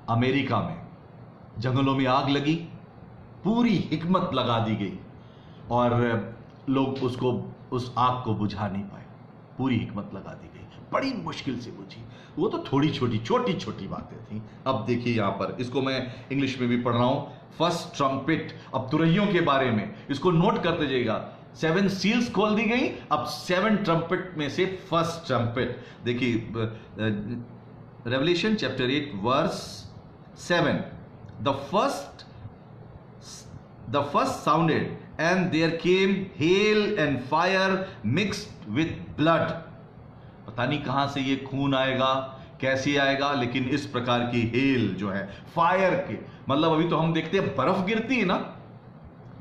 अमेरिका में जंगलों में आग लगी, पूरी हिकमत लगा दी गई और लोग उस आग को बुझा नहीं पाए। पूरी हिकमत लगा दी गई, बड़ी मुश्किल से बुझी। वो तो थोड़ी छोटी बातें थी। अब देखिए यहां पर, इसको मैं इंग्लिश में भी पढ़ रहा हूं, फर्स्ट ट्रम्पेट। अब तुरहियों के बारे में इसको नोट करते जाइएगा। 7 सील्स खोल दी गई, अब 7 ट्रम्पेट में से फर्स्ट ट्रम्पेट देखिए, Revelation chapter 8 verse 7। The first sounded, and there came hail and fire mixed with blood. पता नहीं कहां से ये खून आएगा, कैसे आएगा, लेकिन इस प्रकार की हेल जो है, फायर के मतलब अभी तो हम देखते हैं बर्फ गिरती है ना,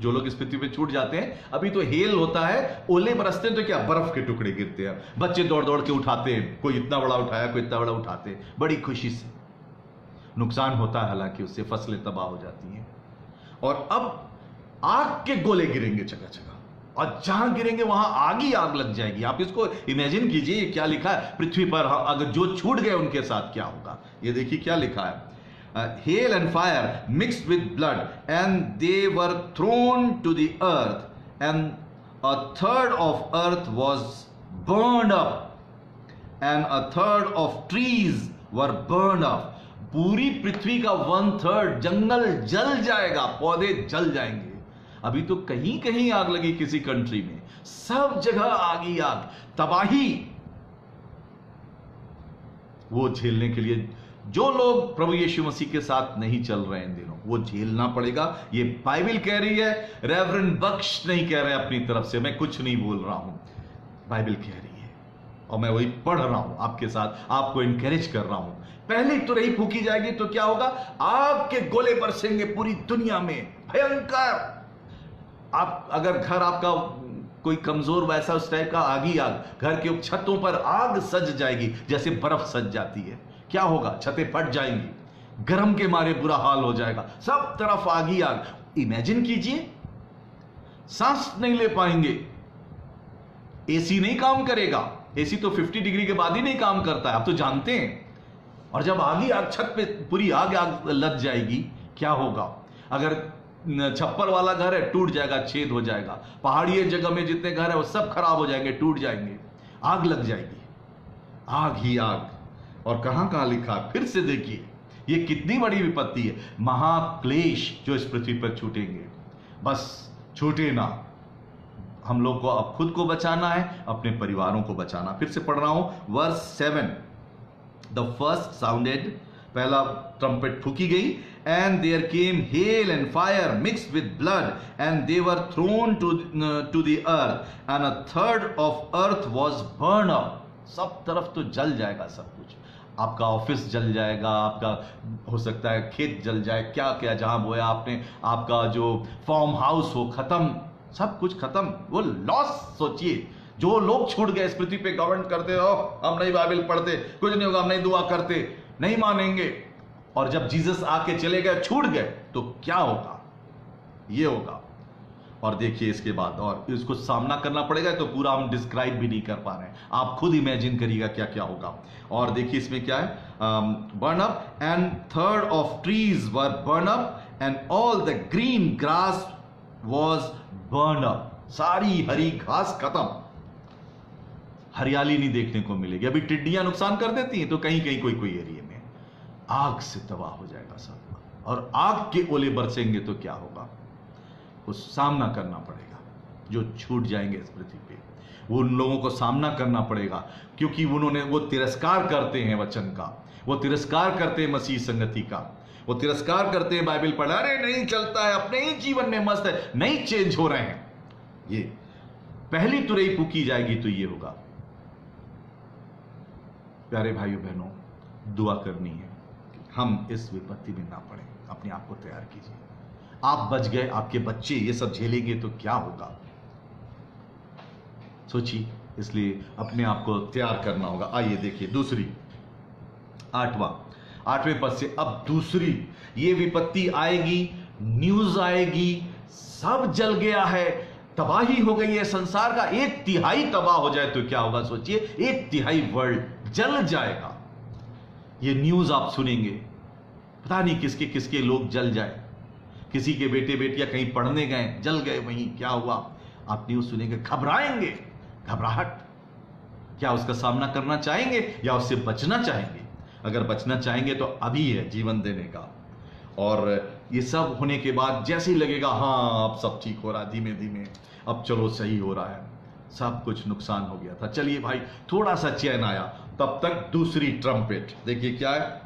जो लोग इस पृथ्वी पे छूट जाते हैं, अभी तो हेल होता है, ओले बरसते हैं तो क्या बर्फ के टुकड़े गिरते हैं, बच्चे दौड़ दौड़ के उठाते हैं, कोई इतना बड़ा उठाया, कोई इतना बड़ा उठाते हैं, बड़ी खुशी से। नुकसान होता है हालांकि, उससे फसलें तबाह हो जाती हैं। और अब आग के गोले गिरेंगे जगह जगह, और जहां गिरेंगे वहां आग ही आग लग जाएगी। आप इसको इमेजिन कीजिए, क्या लिखा है पृथ्वी पर अगर जो छूट गए उनके साथ क्या होगा। ये देखिए क्या लिखा है, hail and fire mixed with blood, and they were thrown to the earth, and a third of earth was burned up, and a third of trees were burned up. पूरी पृथ्वी का 1/3 जंगल जल जाएगा, पौधे जल जाएंगे। अभी तो कहीं कहीं आग लगी किसी कंट्री में, सब जगह आग ही आग, तबाही। वो झेलने के लिए जो लोग प्रभु यीशु मसीह के साथ नहीं चल रहे हैं इन दिनों, वो झेलना पड़ेगा। ये बाइबल कह रही है, रेवरेंड बख्श नहीं कह रहे अपनी तरफ से, मैं कुछ नहीं बोल रहा हूं, बाइबल कह रही है और मैं वही पढ़ रहा हूं आपके साथ, आपको इंकरेज कर रहा हूं। पहली तुरही फूकी जाएगी तो क्या होगा, आग के गोले बरसेंगे पूरी दुनिया में, भयंकर। आप अगर घर आपका कोई कमजोर वैसा उस टाइप का, आग ही आग, घर के छतों पर आग सज जाएगी जैसे बर्फ सज जाती है। क्या होगा, छतें फट जाएंगी, गर्म के मारे बुरा हाल हो जाएगा, सब तरफ आग ही आग। इमेजिन कीजिए, सांस नहीं ले पाएंगे, एसी नहीं काम करेगा, एसी तो 50 डिग्री के बाद ही नहीं काम करता है, आप तो जानते हैं। और जब आग ही आग, छत पे पूरी आग आग लग जाएगी, क्या होगा। अगर छप्पर वाला घर है, टूट जाएगा, छेद हो जाएगा। पहाड़ी जगह में जितने घर है वो सब खराब हो जाएंगे, टूट जाएंगे, आग लग जाएगी, आग ही आग। और कहां कहां लिखा, फिर से देखिए ये कितनी बड़ी विपत्ति है, महाक्लेश जो इस पृथ्वी पर छूटेंगे। बस छूटे ना, हम लोग को अब खुद को बचाना है, अपने परिवारों को बचाना। फिर से पढ़ रहा हूं वर्स 7। द फर्स्ट साउंडेड, पहला ट्रम्पेट फूकी गई, and there came hail and fire mixed with blood and they were thrown to the earth and a third of earth was burn up. सब तरफ तो जल जाएगा सब कुछ, आपका ऑफिस जल जाएगा, आपका हो सकता है खेत जल जाए, क्या क्या जहां बोया आपने, आपका जो फार्म हाउस हो खत्म, सब कुछ खत्म, वो लॉस। सोचिए जो लोग छूट गए इस पृथ्वी पे, गवर्नमेंट करते हो, हम नहीं बाइबल पढ़ते, कुछ नहीं होगा, हम नहीं दुआ करते, नहीं मानेंगे, और जब जीसस आके चले गए, छूट गए, तो क्या होगा, ये होगा। और देखिए इसके बाद, और इसको सामना करना पड़ेगा, तो पूरा हम डिस्क्राइब भी नहीं कर पा रहे हैं, आप खुद इमेजिन करिएगा क्या क्या होगा। और देखिए इसमें क्या है, burn up and third of trees were burn up and all the green grass was burn up. सारी हरी घास खत्म, हरियाली नहीं देखने को मिलेगी। अभी टिड्डियां नुकसान कर देती हैं, तो कहीं कहीं कोई कोई एरिया में आग से तबाह हो जाएगा सब, और आग के ओले बरसेंगे तो क्या होगा, उस सामना करना पड़ेगा। जो छूट जाएंगे इस पृथ्वी पे, वो उन लोगों को सामना करना पड़ेगा, क्योंकि उन्होंने, वो तिरस्कार करते हैं वचन का, वो तिरस्कार करते हैं मसीह संगति का, वो तिरस्कार करते हैं बाइबल पढ़ा, अरे नहीं चलता है, अपने ही जीवन में मस्त है, नहीं चेंज हो रहे हैं। ये पहली तुरई फूकी जाएगी तो ये होगा। प्यारे भाइयों बहनों, दुआ करनी है कि हम इस विपत्ति में ना पड़े, अपने आप को तैयार कीजिए। आप बच गए, आपके बच्चे ये सब झेलेंगे तो क्या होगा, सोचिए। इसलिए अपने आप को तैयार करना होगा। आइए देखिए दूसरी, 8वें पद से, अब दूसरी ये विपत्ति आएगी, न्यूज आएगी, सब जल गया है, तबाही हो गई है, संसार का 1/3 तबाह हो जाए तो क्या होगा, सोचिए, 1/3 वर्ल्ड जल जाएगा। ये न्यूज आप सुनेंगे, पता नहीं किसके किसके लोग जल जाए, किसी के बेटे बेटियां कहीं पढ़ने गए, जल गए, वहीं क्या हुआ, आप न्यूज सुनेंगे, घबराएंगे, घबराहट। क्या उसका सामना करना चाहेंगे या उससे बचना चाहेंगे? अगर बचना चाहेंगे तो अभी है जीवन देने का। और ये सब होने के बाद जैसे ही लगेगा हाँ अब सब ठीक हो रहा है, धीमे धीमे अब चलो सही हो रहा है, सब कुछ नुकसान हो गया था, चलिए भाई थोड़ा सा चैन आया, तब तक दूसरी ट्रम्पेट। देखिए क्या है,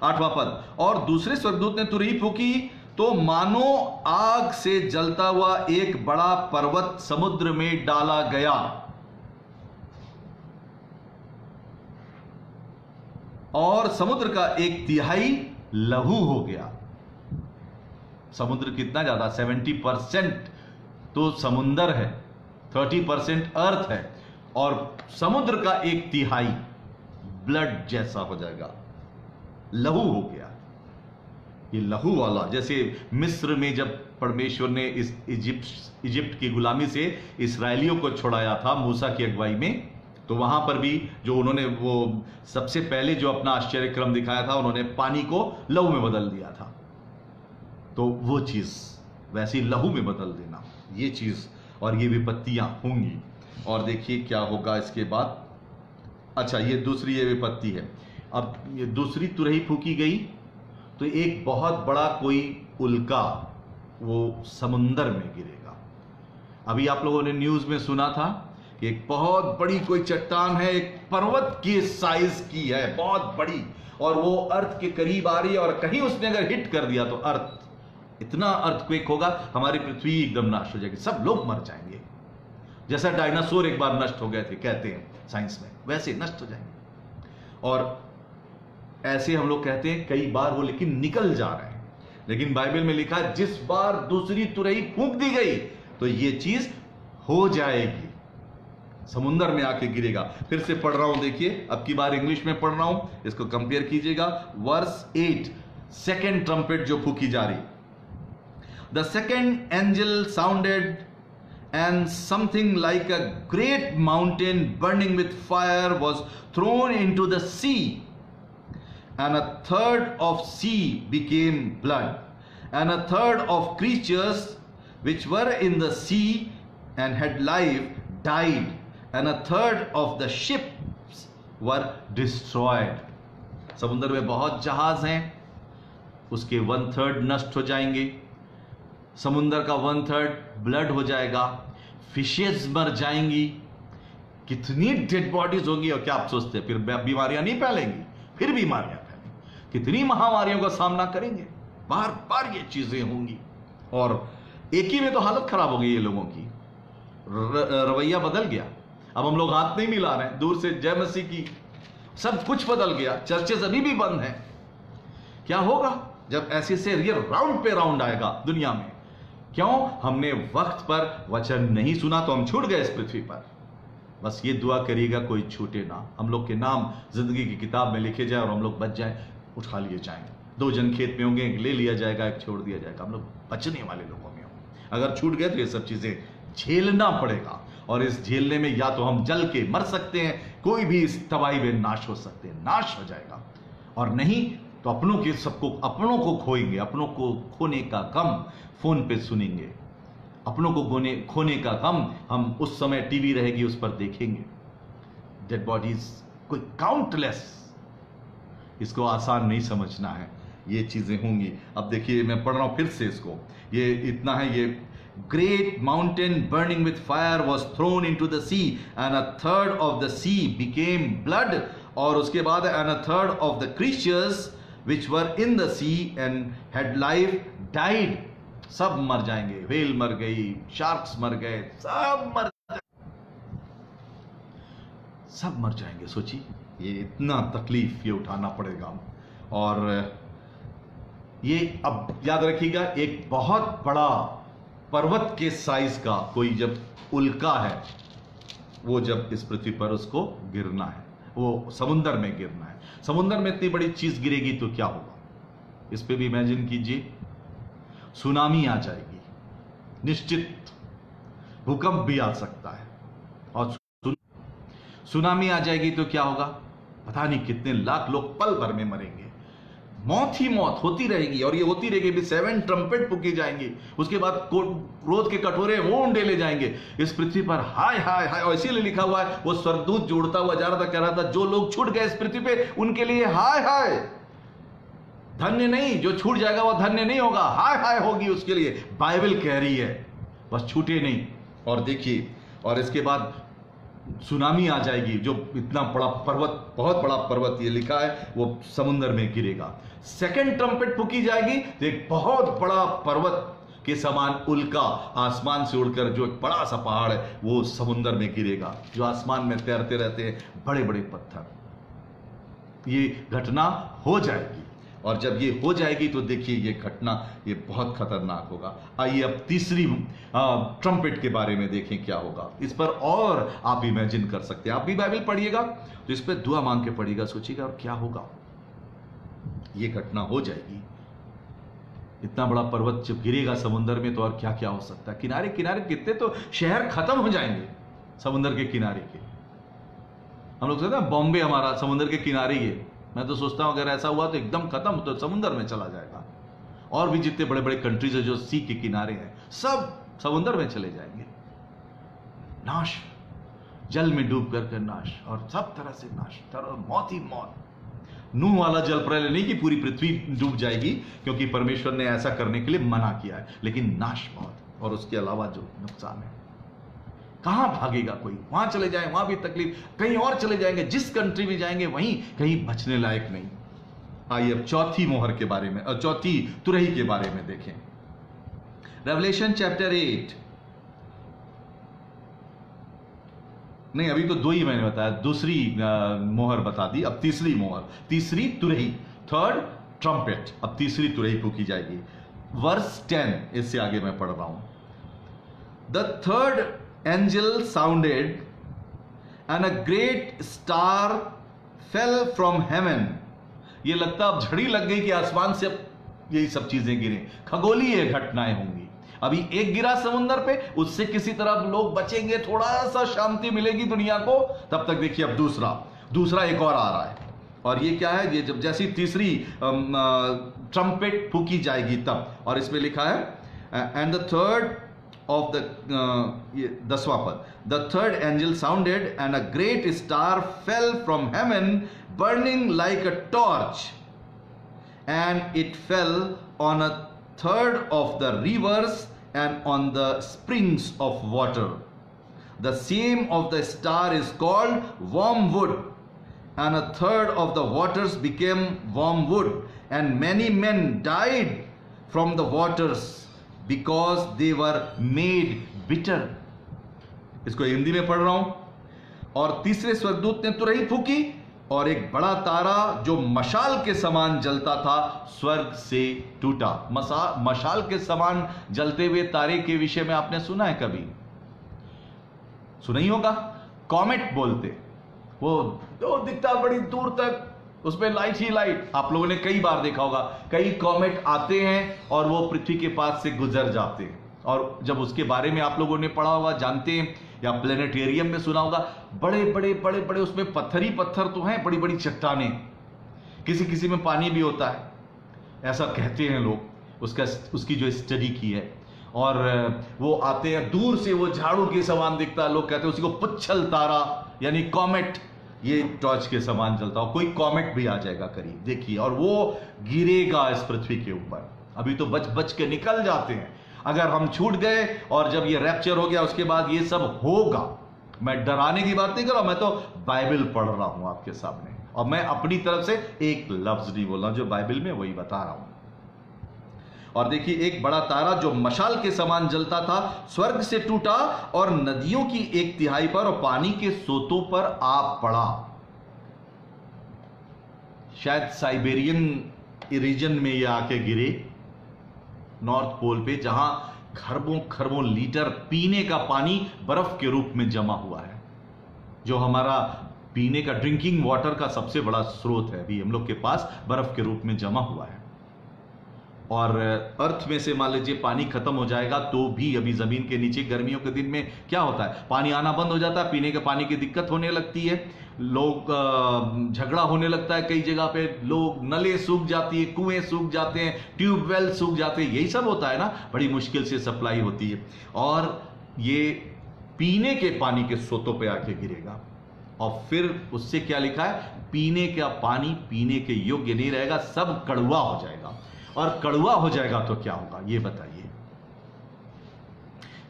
8वां पद, और दूसरे स्वर्गदूत ने तुरही फूकी तो मानो आग से जलता हुआ एक बड़ा पर्वत समुद्र में डाला गया, और समुद्र का 1/3 लहू हो गया। समुद्र कितना ज्यादा, 70% तो समुंदर है, 30% अर्थ है, और समुद्र का 1/3 ब्लड जैसा हो जाएगा, लहू हो गया। ये लहू वाला, जैसे मिस्र में जब परमेश्वर ने इस इजिप्ट की गुलामी से इसराइलियों को छुड़ाया था मूसा की अगुवाई में, तो वहां पर भी जो उन्होंने वो सबसे पहले जो अपना आश्चर्य क्रम दिखाया था, उन्होंने पानी को लहू में बदल दिया था। तो वो चीज वैसे लहू में बदल देना, ये चीज और ये विपत्तियां होंगी। और देखिए क्या होगा इसके बाद। अच्छा, ये दूसरी ये विपत्ति है। अब ये दूसरी तुरही फूकी गई तो एक बहुत बड़ा कोई उल्का वो समुंदर में गिरेगा। अभी आप लोगों ने न्यूज में सुना था कि एक बहुत बड़ी कोई चट्टान है, एक पर्वत के साइज की है, बहुत बड़ी, और वो अर्थ के करीब आ रही है, और कहीं उसने अगर हिट कर दिया तो इतना अर्थक्वेक होगा, हमारी पृथ्वी एकदम नाश हो जाएगी, सब लोग मर जाएंगे। जैसा डायनासोर एक बार नष्ट हो गए थे, कहते हैं साइंस में, वैसे नष्ट हो जाएंगे। और ऐसे हम लोग कहते हैं कई बार वो लेकिन निकल जा रहे हैं, लेकिन बाइबल में लिखा है जिस बार दूसरी तुरही फूंक दी गई तो ये चीज हो जाएगी, समुंदर में आके गिरेगा। फिर से पढ़ रहा हूं, देखिए अब की बार इंग्लिश में पढ़ रहा हूं, इसको कंपेयर कीजिएगा। वर्स 8, सेकेंड ट्रम्पेट जो फूकी जा रही, the second angel sounded and something like a great mountain burning with fire was thrown into the sea, and a third of sea became blood, and a third of creatures which were in the sea and had life died, and a third of the ships were destroyed. समुद्र में बहुत जहाज हैं, उसके 1/3 नष्ट हो जाएंगे, समुद्र का 1/3 ब्लड हो जाएगा, फिशेस मर जाएंगी, कितनी डेड बॉडीज होंगी। और क्या आप सोचते हैं फिर बीमारियां नहीं फैलेंगी? फिर बीमारियां फैलेंगी, कितनी महामारियों का सामना करेंगे, बार बार ये चीजें होंगी। और एक ही में तो हालत खराब हो गई ये लोगों की, रवैया बदल गया। अब हम लोग हाथ नहीं मिला रहे हैं, दूर से जय मसीह की, सब कुछ बदल गया, चर्चेज अभी भी बंद हैं। क्या होगा जब ऐसे से ये राउंड पे राउंड आएगा दुनिया में? क्यों? हमने वक्त पर वचन नहीं सुना तो हम छूट गए इस पृथ्वी पर। बस ये दुआ करिएगा कोई छूटे ना, हम लोग के नाम जिंदगी की किताब में लिखे जाए और हम लोग बच जाए, उठा लिए जाएंगे। 2 जन खेत में होंगे, एक ले लिया जाएगा, एक छोड़ दिया जाएगा, हम लोग बचने वाले लोगों में होंगे। अगर छूट गए तो ये सब चीजें झेलना पड़ेगा, और इस झेलने में या तो हम जल के मर सकते हैं, कोई भी इस तबाही में नाश हो सकते हैं, नाश हो जाएगा, और नहीं तो अपनों के सबको, अपनों को खोएंगे, अपनों को खोने का गम फोन पे सुनेंगे, अपनों को खोने का गम हम उस समय टीवी रहेगी उस पर देखेंगे, डेड बॉडीज कोई काउंटलेस। इसको आसान नहीं समझना है, ये चीजें होंगी। अब देखिए मैं पढ़ रहा हूं फिर से इसको, ये इतना है, ये great mountain burning with fire was thrown into the sea and a third of the sea became blood, और उसके बाद and a third of the creatures which were in the sea and had life died. सब मर जाएंगे, whale मर गई, sharks मर गए, सब मर जाएंगे। सोचिए ये इतना तकलीफ ये उठाना पड़ेगा। और ये अब याद रखिएगा, एक बहुत बड़ा पर्वत के साइज का कोई जब उल्का है, वो जब इस पृथ्वी पर उसको गिरना है, वो समुद्र में गिरना है, समुद्र में इतनी बड़ी चीज गिरेगी तो क्या होगा? इस पे भी इमेजिन कीजिए, सुनामी आ जाएगी, निश्चित भूकंप भी आ सकता है, और सुनामी आ जाएगी तो क्या होगा? पता नहीं कितने लाख लोग पल भर में मरेंगे, मौत ही मौत होती रहेगी, और ये होती रहेगी भी। 7 ट्रम्पेट फूकी जाएंगी, उसके बाद क्रोध के कटोरे वो उंडेले जाएंगे इस पृथ्वी पर। हाय हाय हाय, और इसीलिए लिखा हुआ है, वो स्वर्गदूत जोड़ता हुआ जा रहा था, कह रहा था जो लोग छूट गए इस पृथ्वी पे उनके लिए हाय हाय, धन्य नहीं, जो छूट जाएगा वो धन्य नहीं होगा, हाय हाय होगी उसके लिए। बाइबल कह रही है, बस छूटे नहीं। और देखिए, और इसके बाद सुनामी आ जाएगी, जो इतना बड़ा पर्वत, बहुत बड़ा पर्वत ये लिखा है, वो समुद्र में गिरेगा। 2nd ट्रम्पेट फूकी जाएगी तो एक बहुत बड़ा पर्वत के समान उल्का आसमान से उड़कर, जो एक बड़ा सा पहाड़ है, वो समुद्र में गिरेगा, जो आसमान में तैरते रहते हैं बड़े बड़े पत्थर। ये घटना हो जाएगी, और जब ये हो जाएगी तो देखिए ये घटना, ये बहुत खतरनाक होगा। आइए अब तीसरी ट्रम्पेट के बारे में देखें क्या होगा। इस पर और आप इमेजिन कर सकते हैं, आप भी बाइबल पढ़िएगा तो इस पर दुआ मांग के पढ़िएगा, सोचिएगा और क्या होगा। ये घटना हो जाएगी, इतना बड़ा पर्वत जब गिरेगा समुद्र में तो और क्या क्या हो सकता है। किनारे किनारे कितने तो शहर खत्म हो जाएंगे समुद्र के किनारे के। हम लोग कहते हैं बॉम्बे हमारा समुद्र के किनारे ही है, मैं तो सोचता हूं अगर ऐसा हुआ तो एकदम खत्म, तो समुद्र में चला जाएगा। और भी जितने बड़े बड़े कंट्रीज है जो सी के किनारे हैं, सब समुद्र में चले जाएंगे, नाश, जल में डूब कर नाश, और सब तरह से नाश, मौत ही मौत। नूह वाला जल प्रलय नहीं कि पूरी पृथ्वी डूब जाएगी, क्योंकि परमेश्वर ने ऐसा करने के लिए मना किया है, लेकिन नाश मौत, और उसके अलावा जो नुकसान है। कहां भागेगा कोई? वहां चले जाए वहां भी तकलीफ, कहीं और चले जाएंगे, जिस कंट्री में जाएंगे वहीं कहीं बचने लायक नहीं। आइए अब चौथी मोहर के बारे में, चौथी तुरही के बारे में देखें। रेवलेशन चैप्टर 8, नहीं अभी तो 2 ही मैंने बताया, दूसरी मोहर बता दी, अब तीसरी मोहर, तीसरी तुरही, 3rd ट्रम्पेट, अब तीसरी तुरही फूकी जाएगी। वर्स 10, इससे आगे मैं पढ़ रहा हूं। The 3rd angel sounded and a great star fell from heaven। ये लगता अब झड़ी लग गई कि आसमान से यही सब चीजें गिरे, खगोलीय घटनाएं होंगी। अभी एक गिरा समुद्र पे, उससे किसी तरह लोग बचेंगे, थोड़ा सा शांति मिलेगी दुनिया को, तब तक देखिए अब दूसरा एक और आ रहा है। और ये क्या है, ये जब जैसी तीसरी ट्रम्पेट फूकी जाएगी तब, और इसमें लिखा है and the third of the 10वां पद, the third angel sounded and a great star fell from heaven burning like a torch and it fell on a third of the rivers and on the springs of water. The same of the star is called wormwood, and a third of the waters became wormwood, and many men died from the waters because they were made bitter. इसको हिंदी में पढ़ रहा हूं। और तीसरे स्वर्गदूत ने तुरही फूकी, और एक बड़ा तारा जो मशाल के समान जलता था स्वर्ग से टूटा। मशाल के समान जलते हुए तारे के विषय में आपने सुना है कभी? सुना ही होगा। कॉमेट बोलते, वो दिखता बड़ी दूर तक, उसमें लाइट ही लाइट। आप लोगों ने कई बार देखा होगा, कई कॉमेट आते हैं और वो पृथ्वी के पास से गुजर जाते हैं, और जब उसके बारे में आप लोगों ने पढ़ा होगा, जानते हैं, या प्लेनेटेरियम में सुना होगा, बड़े बड़े बड़े बड़े उसमें पत्थर ही पत्थर तो हैं, बड़ी बड़ी चट्टानें, किसी किसी में पानी भी होता है, ऐसा कहते हैं लोग, उसकी जो स्टडी की है। और वो आते हैं, दूर से वो झाड़ू के समान दिखता है, लोग कहते हैं उसी को पुच्छल तारा यानी कॉमेट, ये टॉर्च के समान जलता हो। कोई कॉमेट भी आ जाएगा करीब, देखिए, और वो गिरेगा इस पृथ्वी के ऊपर। अभी तो बच बच के निकल जाते हैं, अगर हम छूट गए और जब ये रैप्चर हो गया उसके बाद ये सब होगा। मैं डराने की बात नहीं कर रहा, मैं तो बाइबल पढ़ रहा हूं आपके सामने, और मैं अपनी तरफ से एक लफ्ज नहीं बोल रहा, जो बाइबल में वही बता रहा हूं। और देखिए, एक बड़ा तारा जो मशाल के समान जलता था स्वर्ग से टूटा और नदियों की 1/3 पर और पानी के सोतों पर आ पड़ा। शायद साइबेरियन रीजन में ये आके गिरे, नॉर्थ पोल पे, जहां खरबों खरबों लीटर पीने का पानी बर्फ के रूप में जमा हुआ है, जो हमारा पीने का ड्रिंकिंग वाटर का सबसे बड़ा स्रोत है, अभी हम लोग के पास बर्फ के रूप में जमा हुआ है। और अर्थ में से मान लीजिए पानी खत्म हो जाएगा तो भी अभी जमीन के नीचे गर्मियों के दिन में क्या होता है, पानी आना बंद हो जाता है, पीने के पानी की दिक्कत होने लगती है, लोग झगड़ा होने लगता है, कई जगह पे लोग, नले सूख जाती है, कुएं सूख जाते हैं, ट्यूबवेल सूख जाते हैं, यही सब होता है ना, बड़ी मुश्किल से सप्लाई होती है। और ये पीने के पानी के सोतों पे आके गिरेगा, और फिर उससे क्या लिखा है, पीने का पानी पीने के योग्य नहीं रहेगा, सब कड़वा हो जाएगा। और कड़वा हो जाएगा तो क्या होगा ये बताइए?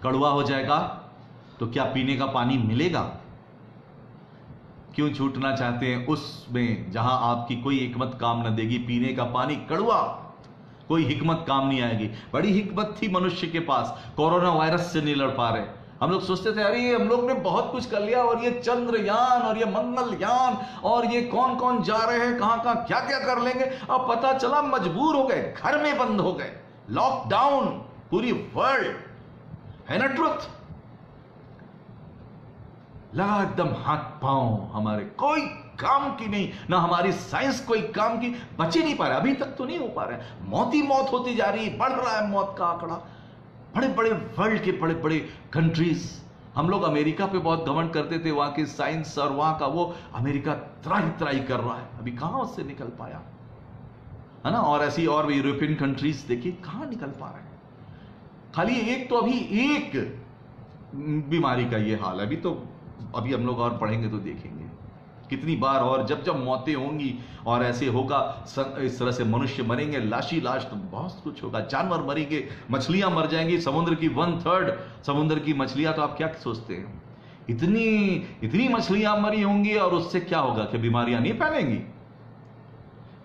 कड़वा हो जाएगा तो क्या पीने का पानी मिलेगा? क्यों छूटना चाहते हैं उसमें जहां आपकी कोई हिकमत काम न देगी? पीने का पानी कड़वा, कोई हिकमत काम नहीं आएगी। बड़ी हिकमत थी मनुष्य के पास, कोरोना वायरस से नहीं लड़ पा रहे। हम लोग सोचते थे अरे हम लोग ने बहुत कुछ कर लिया, और ये चंद्रयान और ये मंगलयान और ये कौन कौन जा रहे हैं, कहां कहां क्या क्या कर लेंगे। अब पता चला मजबूर हो गए, घर में बंद हो गए, लॉकडाउन पूरी वर्ल्ड, है ना ट्रुथ? लगा एकदम हाथ पांव हमारे, कोई काम की नहीं, ना हमारी साइंस कोई काम की, बचे नहीं पा रहे, अभी तक तो नहीं हो पा रहे, मौत ही मौत होती जा रही, बढ़ रहा है मौत का आंकड़ा। बड़े बड़े वर्ल्ड के बड़े बड़े कंट्रीज, हम लोग अमेरिका पे बहुत घमंड करते थे, वहां की साइंस और वहां का वो, अमेरिका त्राही त्राही कर रहा है, अभी कहां उससे निकल पाया, है ना? और ऐसी और भी यूरोपियन कंट्रीज देखिए कहां निकल पा रहे हैं। खाली एक तो अभी एक बीमारी का ये हाल है, अभी हम लोग और पढ़ेंगे तो देखेंगे कितनी बार, और जब जब मौतें होंगी और ऐसे होगा, इस तरह से मनुष्य मरेंगे, लाशी लाश, तो बहुत कुछ होगा, जानवर मरेंगे, मछलियां मर जाएंगी, समुद्र की 1/3 समुद्र की मछलियां, तो आप क्या सोचते हैं इतनी मछलियां मरी होंगी, और उससे क्या होगा कि बीमारियां नहीं फैलेंगी?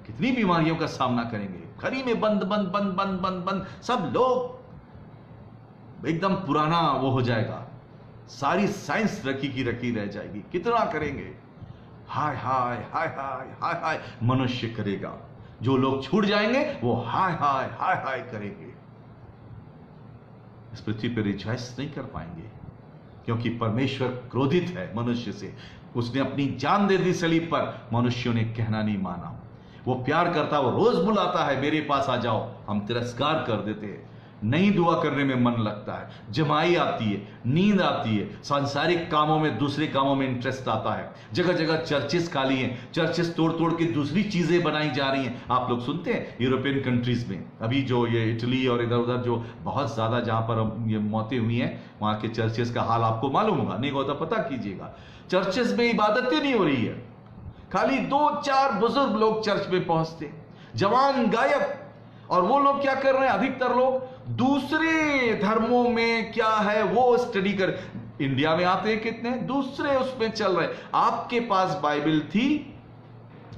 कितनी बीमारियों का सामना करेंगे, घड़ी में बंद बंद बंद बंद बंद बंद, सब लोग एकदम पुराना वो हो जाएगा, सारी साइंस रखी की रखी रह जाएगी। कितना करेंगे? हाय हाय हाय हाय हाय हाय मनुष्य करेगा। जो लोग छूट जाएंगे वो हाय हाय हाय हाय करेंगे। इस पृथ्वी पर रिजॉइस नहीं कर पाएंगे, क्योंकि परमेश्वर क्रोधित है मनुष्य से, उसने अपनी जान दे दी सलीब पर, मनुष्यों ने कहना नहीं माना। वो प्यार करता, वो रोज बुलाता है मेरे पास आ जाओ, हम तिरस्कार कर देते हैं। नहीं दुआ करने में मन लगता है, जमाई आती है, नींद आती है, सांसारिक कामों में, दूसरे कामों में इंटरेस्ट आता है। जगह जगह चर्चेस खाली हैं, चर्चेस तोड़ तोड़ के दूसरी चीजें बनाई जा रही हैं। आप लोग सुनते हैं यूरोपियन कंट्रीज में अभी जो ये इटली और इधर उधर जो बहुत ज्यादा जहां पर ये मौतें हुई हैं, वहां के चर्चेस का हाल आपको मालूम होगा, नहीं होता पता कीजिएगा। चर्चेस में इबादतें नहीं हो रही है, खाली 2-4 बुजुर्ग लोग चर्च में पहुंचते, जवान गायब। और वो लोग क्या कर रहे हैं, अधिकतर लोग दूसरे धर्मों में क्या है वो स्टडी कर। इंडिया में आते हैं कितने, दूसरे उसमें चल रहे। आपके पास बाइबल थी,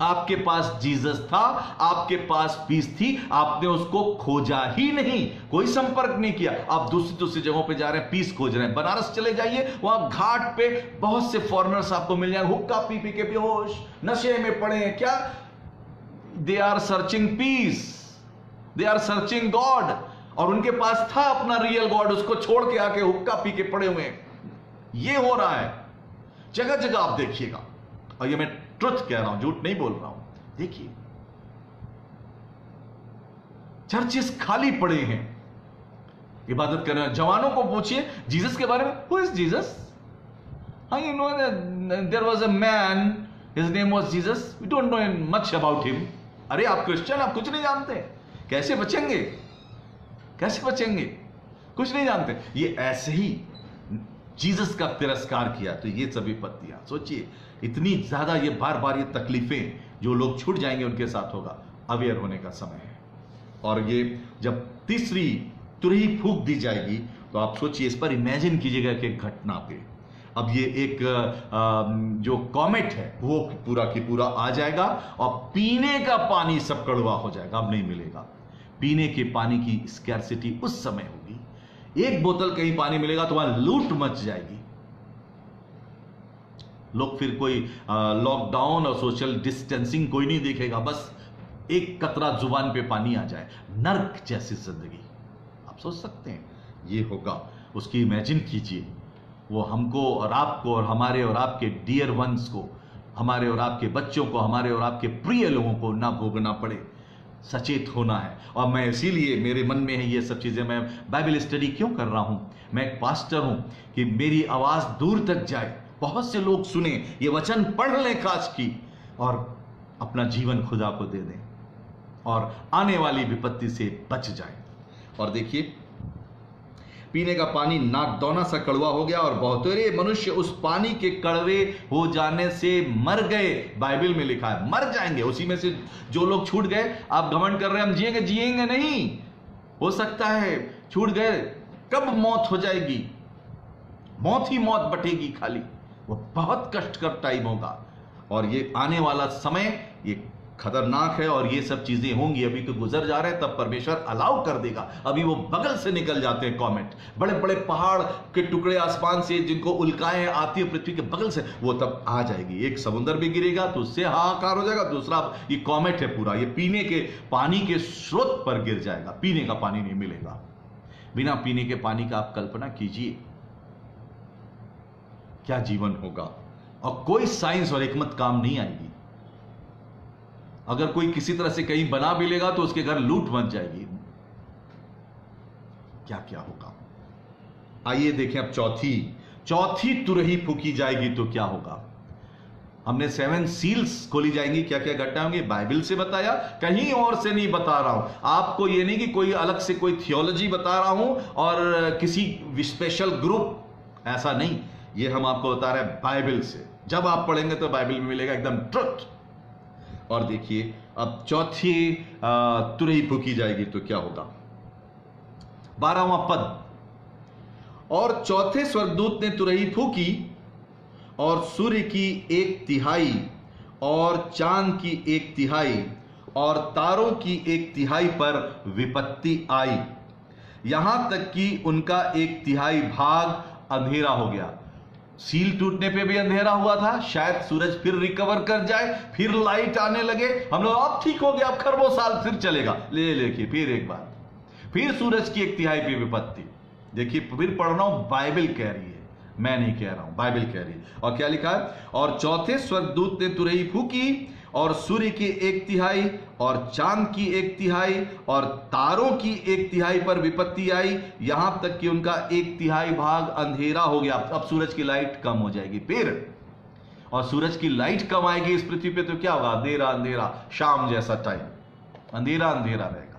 आपके पास जीसस था, आपके पास पीस थी, आपने उसको खोजा ही नहीं, कोई संपर्क नहीं किया। आप दूसरी दूसरी जगहों पे जा रहे हैं, पीस खोज रहे हैं। बनारस चले जाइए, वहां घाट पे बहुत से फॉरेनर्स आपको मिल जाएंगे, हुक्का पी पी के बेहोश नशे में पड़े हैं। क्या, they are searching peace, they are searching God. और उनके पास था अपना रियल गॉड, उसको छोड़ के आके हुक्का पी के पड़े हुए हैं। ये हो रहा है जगह जगह, आप देखिएगा। और ये मैं ट्रुथ कह रहा हूं, झूठ नहीं बोल रहा हूं। देखिए चर्चेस खाली पड़े हैं, इबादत कर रहे हैं। जवानों को पूछिए जीसस के बारे में, हु इज जीसस? हाँ, you know there was a man, his name was Jesus, we don't know much about him. अरे आप क्रिश्चियन, आप कुछ नहीं जानते, कैसे बचेंगे, कैसे बचेंगे, कुछ नहीं जानते। ये ऐसे ही जीसस का तिरस्कार किया तो ये सभी विपत्तियां, सोचिए इतनी ज्यादा, ये बार बार ये तकलीफें जो लोग छूट जाएंगे उनके साथ होगा। अवेयर होने का समय है। और ये जब तीसरी तुरही फूंक दी जाएगी तो आप सोचिए, इस पर इमेजिन कीजिएगा कि घटना पे अब ये एक जो कॉमेट है वो पूरा की पूरा आ जाएगा और पीने का पानी सब कड़वा हो जाएगा, अब नहीं मिलेगा। पीने के पानी की स्कैर्सिटी उस समय होगी। एक बोतल कहीं पानी मिलेगा तो वहां लूट मच जाएगी। लोग फिर कोई लॉकडाउन और सोशल डिस्टेंसिंग कोई नहीं देखेगा, बस एक कतरा जुबान पे पानी आ जाए। नर्क जैसी जिंदगी आप सोच सकते हैं ये होगा। उसकी इमेजिन कीजिए, वो हमको और आपको और हमारे और आपके डियर वंस को, हमारे और आपके बच्चों को, हमारे और आपके प्रिय लोगों को ना भोगना पड़े। सचेत होना है। और मैं इसीलिए मेरे मन में है ये सब चीजें, मैं बाइबल स्टडी क्यों कर रहा हूं, मैं एक पास्टर हूं, कि मेरी आवाज दूर तक जाए, बहुत से लोग सुने, ये वचन पढ़ लें खास की, और अपना जीवन खुदा को दे दें और आने वाली विपत्ति से बच जाए। और देखिए, पीने का पानी नागदौना सा कड़वा हो गया और बहुतेरे मनुष्य उस पानी के कड़वे हो जाने से मर गए। बाइबल में लिखा है मर जाएंगे। उसी में से जो लोग छूट गए, आप घमंड कर रहे हैं हम जिएंगे, जिएंगे नहीं, हो सकता है छूट गए, कब मौत हो जाएगी, मौत ही मौत बटेगी खाली, वो बहुत कष्टकर टाइम होगा। और ये आने वाला समय ये खतरनाक है और ये सब चीजें होंगी। अभी तो गुजर जा रहे हैं, तब परमेश्वर अलाउ कर देगा। अभी वो बगल से निकल जाते हैं कॉमेट, बड़े बड़े पहाड़ के टुकड़े आसमान से जिनको उल्काएं आती है पृथ्वी के बगल से, वो तब आ जाएगी। एक समुद्र भी गिरेगा तो उससे हाहाकार हो जाएगा, दूसरा ये कॉमेट है पूरा, ये पीने के पानी के स्रोत पर गिर जाएगा, पीने का पानी नहीं मिलेगा। बिना पीने के पानी का आप कल्पना कीजिए क्या जीवन होगा। और कोई साइंस और हिकमत काम नहीं आएगी। अगर कोई किसी तरह से कहीं बना भी लेगा तो उसके घर लूट मच जाएगी। क्या क्या होगा, आइए देखें। अब चौथी तुरही फूकी जाएगी तो क्या होगा। हमने 7 सील्स खोली जाएंगी, क्या क्या घटना होंगी बाइबल से बताया, कहीं और से नहीं बता रहा हूं आपको। ये नहीं कि कोई अलग से कोई थियोलॉजी बता रहा हूं और किसी स्पेशल ग्रुप, ऐसा नहीं। ये हम आपको बता रहे हैं बाइबल से। जब आप पढ़ेंगे तो बाइबल में मिलेगा एकदम ट्रुथ। और देखिए, अब चौथी तुरही फूकी जाएगी तो क्या होगा। 12वां पद, और चौथे स्वर्गदूत ने तुरही फूकी और सूर्य की 1/3 और चांद की 1/3 और तारों की 1/3 पर विपत्ति आई, यहां तक कि उनका 1/3 भाग अंधेरा हो गया। सील टूटने पे भी अंधेरा हुआ था, शायद सूरज फिर रिकवर कर जाए, फिर लाइट आने लगे, हम लोग अब ठीक हो गया, अब खरबों साल फिर चलेगा। लेकिन फिर एक बार फिर सूरज की 1/3 पे विपत्ति। देखिए, फिर पढ़ रहा हूं, बाइबल कह रही है, मैं नहीं कह रहा हूं, बाइबल कह रही है। और क्या लिखा है, और चौथे स्वर्गदूत ने तुरही फूकी और सूर्य की 1/3 और चांद की 1/3 और तारों की 1/3 पर विपत्ति आई, यहां तक कि उनका 1/3 भाग अंधेरा हो गया। अब सूरज की लाइट कम हो जाएगी फिर, और सूरज की लाइट कम आएगी इस पृथ्वी पे तो क्या होगा? अंधेरा अंधेरा, शाम जैसा टाइम, अंधेरा अंधेरा रहेगा।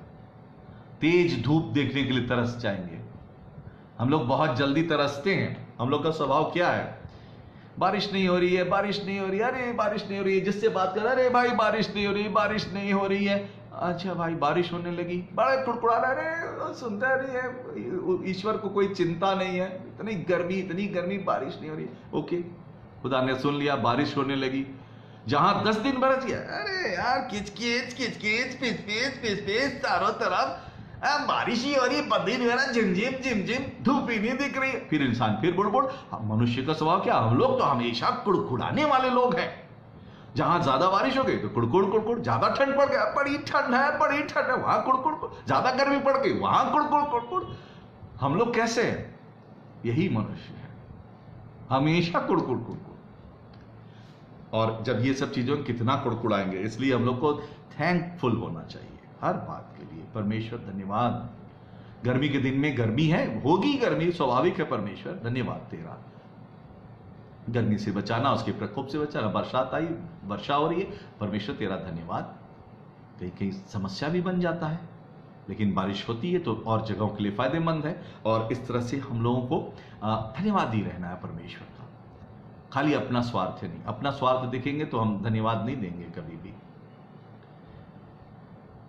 तेज धूप देखने के लिए तरस जाएंगे। हम लोग बहुत जल्दी तरसते हैं। हम लोग का स्वभाव क्या है? बारिश नहीं हो रही है, बारिश नहीं हो रही है, अरे बारिश नहीं हो रही है। जिससे बात कर, अरे भाई बारिश नहीं हो रही, बारिश नहीं हो रही है। अच्छा भाई बारिश होने लगी, बड़े कुड़कुड़ा रहे, अरे सुनता नहीं है, ईश्वर को कोई चिंता नहीं है, इतनी गर्मी, बारिश नहीं हो रही। ओके, खुदा ने सुन लिया, बारिश होने लगी। जहां 10 दिन बरस गया, अरे यार किचकिच किचकिच पिच पिच चारों तरफ बारिश ही हो रही है, बदली वगैरह झिमझिम झिमझिम, धूप ही नहीं दिख रही है। फिर इंसान फिर बुड़बुड़। मनुष्य का स्वभाव क्या? हम लोग तो हमेशा कुड़कुड़ाने वाले लोग हैं। जहां ज्यादा बारिश हो गई तो कुड़कुड़ कुड़कुड़, ज्यादा ठंड पड़ गया, बड़ी ठंड है, वहां कुड़कुड़, ज्यादा गर्मी पड़ गई वहां कुड़कुड़ कुड़कुड़। हम लोग कैसे हैं? यही मनुष्य है, हमेशा कुड़कुड़ कुड़कुड़। और जब ये सब चीजों कितना कुड़कुड़ाएंगे, इसलिए हम लोग को थैंकफुल होना चाहिए हर बात के लिए। परमेश्वर धन्यवाद, गर्मी के दिन में गर्मी है, होगी गर्मी, स्वाभाविक है। परमेश्वर धन्यवाद तेरा, गर्मी से बचाना, उसके प्रकोप से बचाना। बरसात आई, वर्षा हो रही है, परमेश्वर तेरा धन्यवाद। कहीं कहीं समस्या भी बन जाता है, लेकिन बारिश होती है तो और जगहों के लिए फायदेमंद है। और इस तरह से हम लोगों को धन्यवादी रहना है परमेश्वर का, खाली अपना स्वार्थ नहीं। अपना स्वार्थ देखेंगे तो हम धन्यवाद नहीं देंगे कभी भी।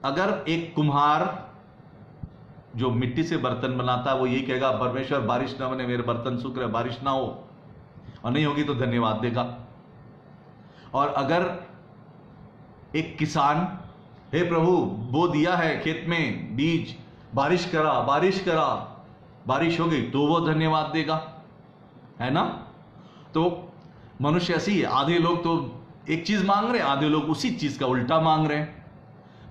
अगर एक कुम्हार जो मिट्टी से बर्तन बनाता है वो यही कहेगा, परमेश्वर बारिश ना बने, मेरे बर्तन सूख रहे, बारिश ना हो, और नहीं होगी तो धन्यवाद देगा। और अगर एक किसान, हे प्रभु बो दिया है खेत में बीज, बारिश करा, बारिश हो गई तो वो धन्यवाद देगा, है ना? तो मनुष्य ऐसी है, आधे लोग तो एक चीज मांग रहे हैं, आधे लोग उसी चीज का उल्टा मांग रहे हैं।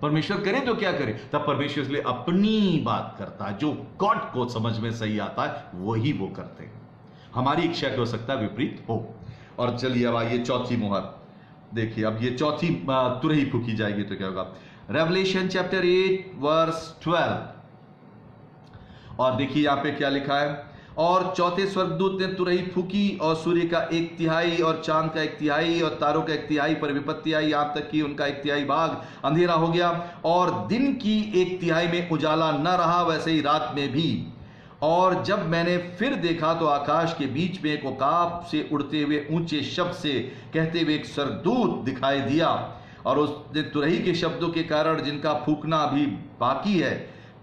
परमेश्वर करे तो क्या करे? तब परमेश्वर इसलिए अपनी बात करता है, जो गॉड को समझ में सही आता है वही वो करते हैं। हमारी इच्छा की हो सकता है विपरीत हो। और चलिए अब आइए चौथी मुहर देखिए। अब ये चौथी तुरही फूकी जाएगी तो क्या होगा? रेवलेशन चैप्टर 8 वर्स 12, और देखिए यहां पे क्या लिखा है। और चौथे स्वर्गदूत ने तुरही फूकी और सूर्य का 1/3 और चांद का 1/3 और तारों का 1/3 पर विपत्ति आई, यहां तक कि उनका 1/3 भाग अंधेरा हो गया। और दिन की 1/3 में उजाला न रहा, वैसे ही रात में भी। और जब मैंने फिर देखा तो आकाश के बीच में एक उकाब से उड़ते हुए ऊंचे शब्द से कहते हुए एक स्वर्गदूत दिखाई दिया। और उसने तुरही के शब्दों के कारण जिनका फूकना अभी बाकी है,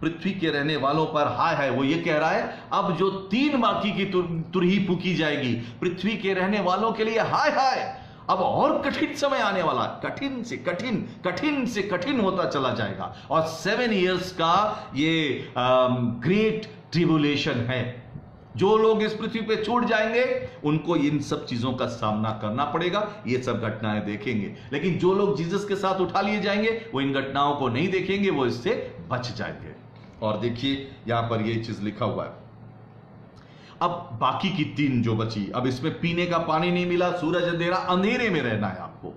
पृथ्वी के रहने वालों पर हाय हाय। वो ये कह रहा है अब जो 3 बाकी की तुरही फूकी जाएगी, पृथ्वी के रहने वालों के लिए हाय हाय, अब और कठिन समय आने वाला, कठिन से कठिन होता चला जाएगा। और 7 इयर्स का ये ग्रेट ट्रिबुलेशन है। जो लोग इस पृथ्वी पे छूट जाएंगे उनको इन सब चीजों का सामना करना पड़ेगा, ये सब घटनाएं देखेंगे। लेकिन जो लोग जीसस के साथ उठा लिए जाएंगे वो इन घटनाओं को नहीं देखेंगे, वो इससे बच जाएंगे। और देखिए यहां पर ये चीज लिखा हुआ है। अब बाकी की 3 जो बची, अब इसमें पीने का पानी नहीं मिला, सूरज अंधेरा, अंधेरे में रहना है आपको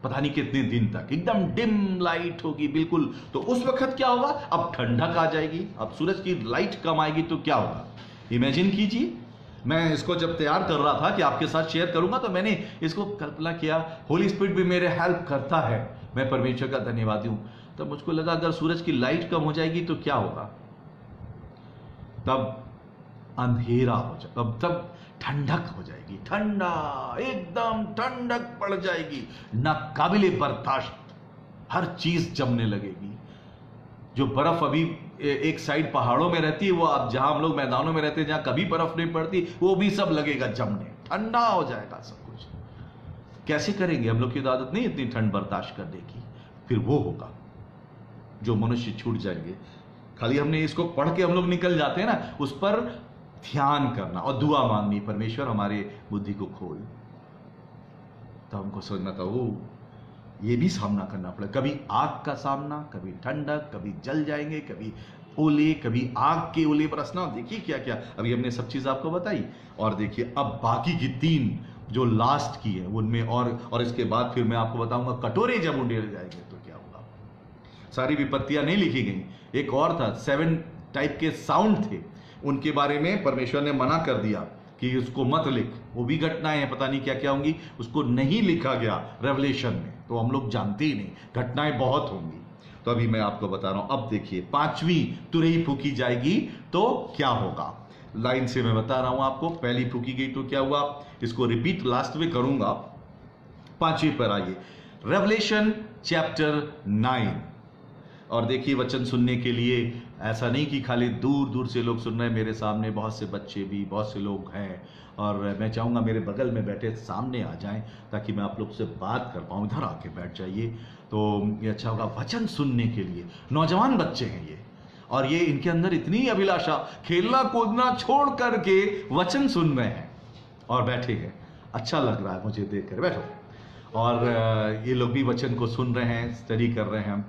पता नहीं कितने दिन तक, एकदम डिम लाइट होगी बिल्कुल। तो उस वक्त क्या होगा? अब ठंडक आ जाएगी, अब सूरज की लाइट कम आएगी तो क्या होगा? इमेजिन कीजिए। मैं इसको जब तैयार कर रहा था कि आपके साथ शेयर करूंगा तो मैंने इसको कल्पना किया, होली स्पिरिट भी मेरे हेल्प करता है, मैं परमेश्वर का धन्यवादी हूं। तब मुझको लगा अगर सूरज की लाइट कम हो जाएगी तो क्या होगा? तब अंधेरा हो जाएगा, तब ठंडक हो जाएगी, ठंडा, एकदम ठंडक पड़ जाएगी, ना काबिले बर्दाश्त, हर चीज जमने लगेगी। जो बर्फ अभी एक साइड पहाड़ों में रहती है, वो अब जहां हम लोग मैदानों में रहते हैं जहां कभी बर्फ नहीं पड़ती, वो भी सब लगेगा जमने, ठंडा हो जाएगा सब कुछ। कैसे करेंगे? हम लोग की आदत नहीं इतनी ठंड बर्दाश्त करने की। फिर वो होगा जो मनुष्य छूट जाएंगे। खाली हमने इसको पढ़ के हम लोग निकल जाते हैं ना, उस पर ध्यान करना और दुआ मांगनी, परमेश्वर हमारे बुद्धि को खोल। तो हमको सोचना था वो ये भी सामना करना पड़े, कभी आग का सामना, कभी ठंडक, कभी जल जाएंगे, कभी ओले, कभी आग के ओले बरसना। देखिए क्या क्या अभी हमने सब चीज आपको बताई। और देखिए अब बाकी की 3 जो लास्ट की है उनमें, और इसके बाद फिर मैं आपको बताऊंगा कटोरे जब उंडेल जाएंगे तो क्या होगा। सारी विपत्तियां नहीं लिखी गई, एक और था 7 टाइप के साउंड थे, उनके बारे में परमेश्वर ने मना कर दिया कि उसको मत लिख, वो भी घटनाएं हैं, पता नहीं क्या क्या होंगी, उसको नहीं लिखा गया रेवलेशन में, तो हम लोग जानते ही नहीं, घटनाएं बहुत होंगी। तो अभी मैं आपको बता रहा हूं। अब देखिए 5वीं तुरही फूकी जाएगी तो क्या होगा, लाइन से मैं बता रहा हूं आपको। पहली फूकी गई तो क्या हुआ, इसको रिपीट लास्ट में करूंगा। 5वीं पर आइए, रेवलेशन चैप्टर 9। और देखिए वचन सुनने के लिए ऐसा नहीं कि खाली दूर दूर से लोग सुन रहे हैं, मेरे सामने बहुत से बच्चे भी, बहुत से लोग हैं, और मैं चाहूँगा मेरे बगल में बैठे सामने आ जाएं ताकि मैं आप लोग से बात कर पाऊँ। इधर आके बैठ जाइए तो ये अच्छा होगा। वचन सुनने के लिए नौजवान बच्चे हैं ये, और ये इनके अंदर इतनी अभिलाषा, खेलना कूदना छोड़ करके वचन सुन रहे हैं और बैठे हैं। अच्छा लग रहा है मुझे देख कर, बैठो। और ये लोग भी वचन को सुन रहे हैं, स्टडी कर रहे हैं।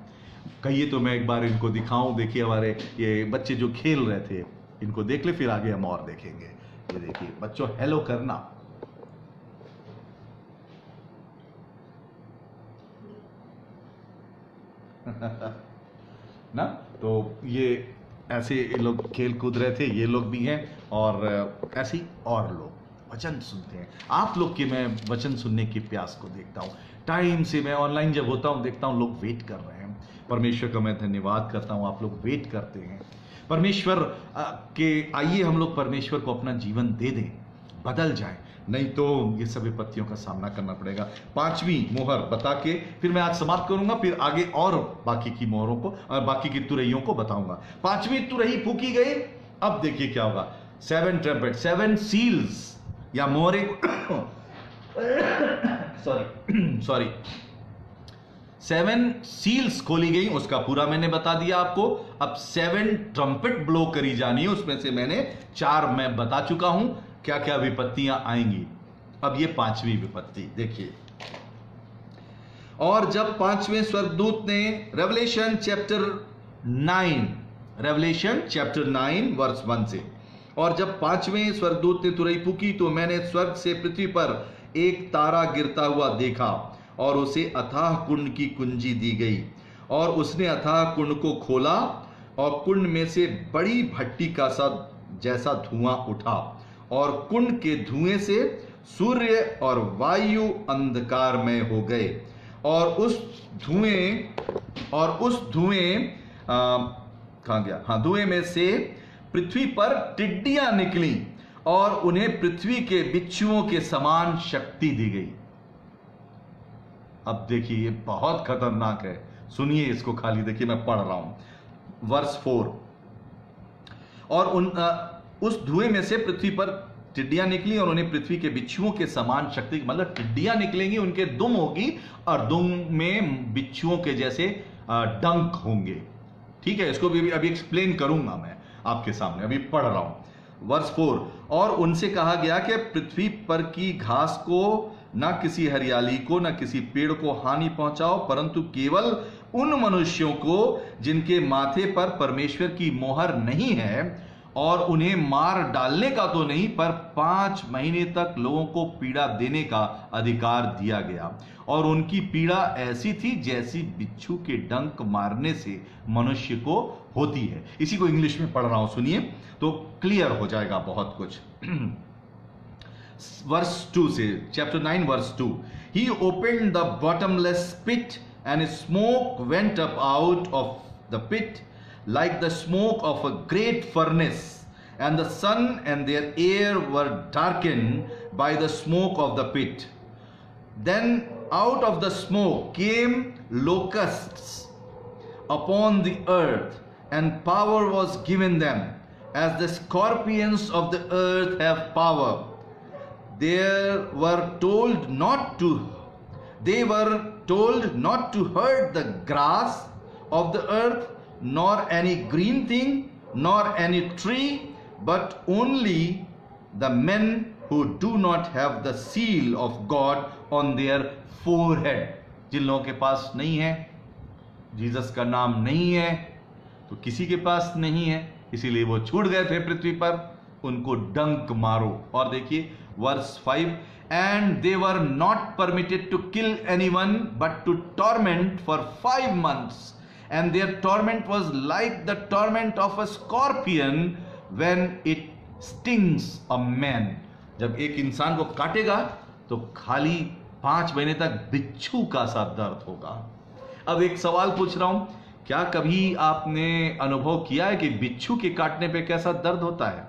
कहिए तो मैं एक बार इनको दिखाऊं। देखिए हमारे ये बच्चे जो खेल रहे थे, इनको देख ले, फिर आगे हम और देखेंगे। ये देखिए बच्चों, हेलो करना। ना, तो ये ऐसे लोग खेल कूद रहे थे, ये लोग भी हैं, और ऐसे ही और लोग वचन सुनते हैं। आप लोग के मैं वचन सुनने की प्यास को देखता हूं, टाइम से मैं ऑनलाइन जब होता हूं देखता हूं लोग वेट कर रहे हैं। परमेश्वर का मैं धन्यवाद करता हूं, आप लोग वेट करते हैं परमेश्वर के। आइए हम लोग परमेश्वर को अपना जीवन दे दें, बदल जाए, नहीं तो ये सब विपत्तियों का सामना करना पड़ेगा। 5वीं मोहर बता के फिर मैं आज समाप्त करूंगा, फिर आगे और बाकी की मोहरों को और बाकी की तुरहियों को बताऊंगा। 5वीं तुरही फूकी गई, अब देखिए क्या होगा। 7 ट्रम्पेट, 7 सील्स या मोहरे सॉरी 7 सील्स खोली गई, उसका पूरा मैंने बता दिया आपको। अब 7 ट्रम्पेट ब्लो करी जानी है, उसमें से मैंने 4 मैं बता चुका हूं क्या क्या विपत्तियां आएंगी। अब ये 5वीं विपत्ति देखिए। और जब 5वें स्वर्गदूत ने, रेवलेशन चैप्टर 9 वर्स 1 से, और जब 5वें स्वर्गदूत ने तुरही फूकी तो मैंने स्वर्ग से पृथ्वी पर एक तारा गिरता हुआ देखा, और उसे अथाह कुंड की कुंजी दी गई, और उसने अथाह कुंड को खोला, और कुंड में से बड़ी भट्टी का सा जैसा धुआं उठा, और कुंड के धुएं से सूर्य और वायु अंधकारमय हो गए, और उस धुएं कहां गया, हाँ, धुएं में से पृथ्वी पर टिड्डियां निकली, और उन्हें पृथ्वी के बिच्छुओं के समान शक्ति दी गई। अब देखिए ये बहुत खतरनाक है, सुनिए इसको, खाली देखिए मैं पढ़ रहा हूं वर्स 4। और उस धुएं में से पृथ्वी पर टिड्डियां निकली, और उन्हें पृथ्वी के बिच्छुओं के समान शक्ति, मतलब टिड्डियां निकलेंगी, उनके दुम होगी, और दुम में बिच्छुओं के जैसे डंक होंगे। ठीक है, इसको भी अभी एक्सप्लेन करूंगा मैं आपके सामने, अभी पढ़ रहा हूं वर्स 4। और उनसे कहा गया कि पृथ्वी पर की घास को, ना किसी हरियाली को, ना किसी पेड़ को हानि पहुंचाओ, परंतु केवल उन मनुष्यों को जिनके माथे पर परमेश्वर की मोहर नहीं है, और उन्हें मार डालने का तो नहीं, पर 5 महीने तक लोगों को पीड़ा देने का अधिकार दिया गया। और उनकी पीड़ा ऐसी थी जैसी बिच्छू के डंक मारने से मनुष्य को होती है। इसी को इंग्लिश में पढ़ रहा हूं, सुनिए तो क्लियर हो जाएगा बहुत कुछ। वर्स 2 से, chapter 9 verse 2। He opened the bottomless pit, and smoke went up out of the pit like the smoke of a great furnace, and the sun and their air were darkened by the smoke of the pit. Then out of the smoke came locusts upon the earth, and power was given them, as the scorpions of the earth have power. They were told not to hurt the grass of the earth, nor any green thing, nor any tree, but only the men who do not have the seal of God on their forehead. जिन लोगों के पास नहीं है, Jesus का नाम नहीं है, तो किसी के पास नहीं है, इसीलिए वो छूट गए थे पृथ्वी पर, उनको डंक मारो। और देखिए verse 5, and they were not permitted to kill anyone but to torment for 5 months, and their torment was like the torment of a scorpion when it stings a man. जब एक इंसान को काटेगा तो खाली 5 महीने तक बिच्छू का सा दर्द होगा। अब एक सवाल पूछ रहा हूं, क्या कभी आपने अनुभव किया है कि बिच्छू के काटने पे कैसा दर्द होता है?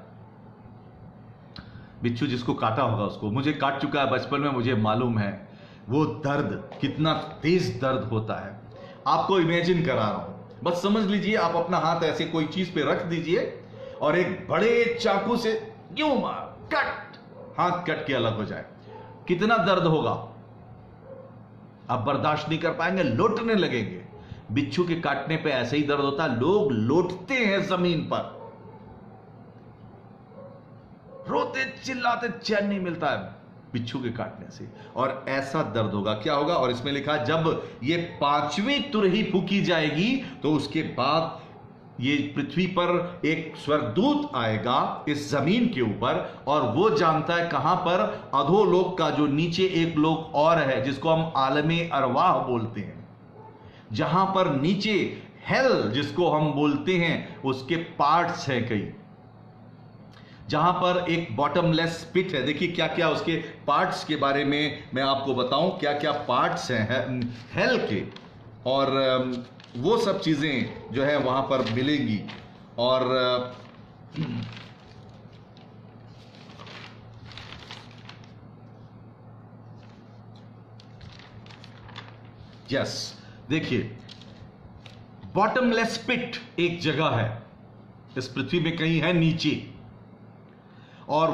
बिच्छू जिसको काटा होगा उसको, मुझे काट चुका है बचपन में, मुझे मालूम है वो दर्द कितना तेज दर्द होता है। आपको इमेजिन करा रहा हूं, बस समझ लीजिए, आप अपना हाथ ऐसे कोई चीज पे रख दीजिए और एक बड़े चाकू से यूं मार, कट, हाथ कट के अलग हो जाए, कितना दर्द होगा आप बर्दाश्त नहीं कर पाएंगे, लोटने लगेंगे। बिच्छू के काटने पे ऐसे ही दर्द होता है, लोग लोटते हैं जमीन पर, रोते चिल्लाते, चैन नहीं मिलता है बिच्छू के काटने से, और ऐसा दर्द होगा। क्या होगा? और इसमें लिखा, जब ये 5वीं तुरही फूकी जाएगी तो उसके बाद ये पृथ्वी पर एक स्वर्गदूत आएगा इस जमीन के ऊपर, और वो जानता है कहां पर, अधोलोक का जो नीचे एक लोक और है जिसको हम आलमे अरवाह बोलते हैं, जहां पर नीचे हेल जिसको हम बोलते हैं, उसके पार्ट्स हैं कई, जहां पर एक बॉटमलेस पिट है। देखिए क्या क्या उसके पार्ट्स के बारे में मैं आपको बताऊं, क्या क्या पार्ट्स हैं हेल के, और वो सब चीजें जो है वहां पर मिलेंगी। और यस, देखिए बॉटमलेस पिट एक जगह है इस पृथ्वी में, कहीं है नीचे, और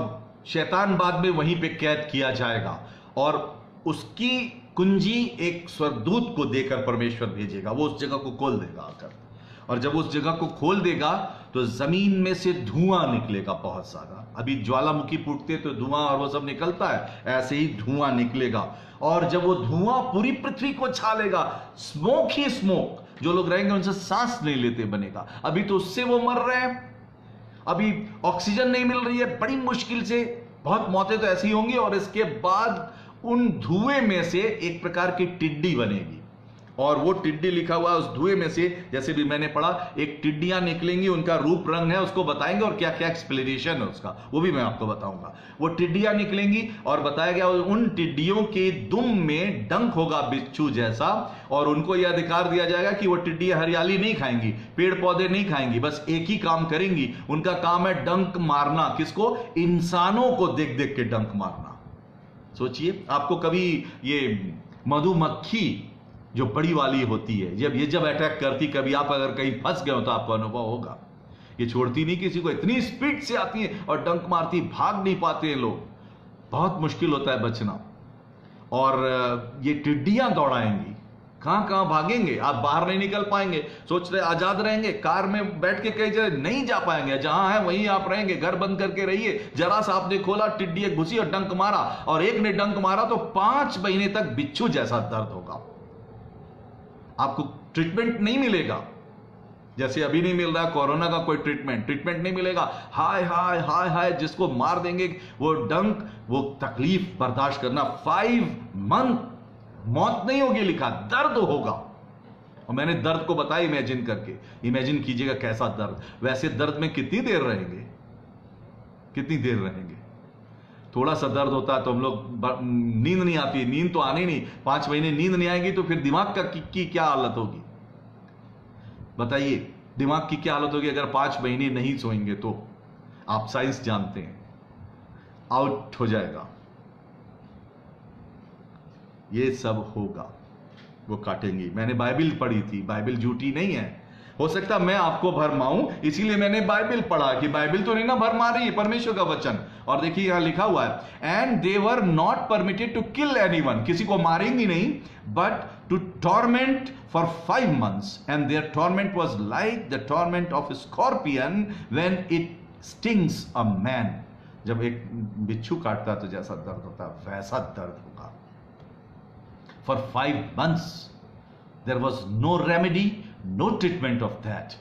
शैतान बाद में वहीं पे कैद किया जाएगा, और उसकी कुंजी एक स्वर्गदूत को देकर परमेश्वर भेजेगा, वो उस जगह को खोल देगा आकर, और जब उस जगह को खोल देगा तो जमीन में से धुआं निकलेगा बहुत सारा। अभी ज्वालामुखी फूटते तो धुआं और वो सब निकलता है, ऐसे ही धुआं निकलेगा, और जब वो धुआं पूरी पृथ्वी को छा लेगा, स्मोक ही स्मोक, जो लोग रहेंगे उनसे सांस नहीं लेते बनेगा। अभी तो उससे वो मर रहे हैं, अभी ऑक्सीजन नहीं मिल रही है, बड़ी मुश्किल से, बहुत मौतें तो ऐसी होंगी, और इसके बाद उन धुएं में से एक प्रकार की टिड्डी बनेगी, और वो टिड्डी लिखा हुआ है उस धुएं में से, जैसे भी मैंने पढ़ा, एक टिड्डियां निकलेंगी, उनका रूप रंग है उसको बताएंगे, और क्या क्या एक्सप्लेनेशन है उसका वो भी मैं आपको बताऊंगा। वो टिड्डियां निकलेंगी, और बताया गया उन टिड्डियों के दुम में डंक होगा बिच्छू जैसा, और उनको यह अधिकार दिया जाएगा कि वो टिड्डियां हरियाली नहीं खाएंगी, पेड़ पौधे नहीं खाएंगी, बस एक ही काम करेंगी, उनका काम है डंक मारना। किसको? इंसानों को देख देख के डंक मारना। सोचिए, आपको कभी ये मधुमक्खी जो बड़ी वाली होती है, जब अटैक करती, कभी आप अगर कहीं फंस गए हो तो आपको अनुभव होगा, ये छोड़ती नहीं किसी को, इतनी स्पीड से आती है और डंक मारती, भाग नहीं पाते हैं लोग, बहुत मुश्किल होता है बचना। और ये टिड्डियां दौड़ाएंगी, कहां कहां भागेंगे, आप बाहर नहीं निकल पाएंगे, सोच रहे आजाद रहेंगे, कार में बैठ के कई जगह नहीं जा पाएंगे, जहां है वहीं आप रहेंगे, घर बंद करके रहिए। जरा सा आपने खोला, टिड्डी एक घुसी और डंक मारा, और एक ने डंक मारा तो 5 महीने तक बिच्छू जैसा दर्द होगा। आपको ट्रीटमेंट नहीं मिलेगा, जैसे अभी नहीं मिल रहा कोरोना का कोई ट्रीटमेंट नहीं मिलेगा। हाय हाय हाय हाय, जिसको मार देंगे वो डंक, वो तकलीफ बर्दाश्त करना, 5 मंथ, मौत नहीं होगी लिखा, दर्द होगा। और मैंने दर्द को बताया इमेजिन करके, इमेजिन कीजिएगा कैसा दर्द। वैसे दर्द में कितनी देर रहेंगे, कितनी देर रहेंगे? थोड़ा सा दर्द होता है तो हम लोग, नींद नहीं आती, नींद तो आनी नहीं, 5 महीने नींद नहीं आएगी तो फिर दिमाग की क्या हालत होगी बताइए? दिमाग की क्या हालत होगी अगर 5 महीने नहीं सोएंगे तो? आप साइंस जानते हैं, आउट हो जाएगा। ये सब होगा, वो काटेंगी। मैंने बाइबल पढ़ी थी, बाइबल झूठी नहीं है, हो सकता मैं आपको भरमाऊं, इसीलिए मैंने बाइबल पढ़ा कि बाइबल तो नहीं ना भरमा रही है, परमेश्वर का वचन। और देखिए यहां लिखा हुआ है, and they were not permitted to kill anyone, किसी को मारेंगी नहीं, but to torment for 5 months, and their torment was like the torment of a scorpion when it stings a man. जब एक बिच्छू काटता है तो जैसा दर्द होता है वैसा दर्द होगा। For 5 months there was no remedy, no treatment of that.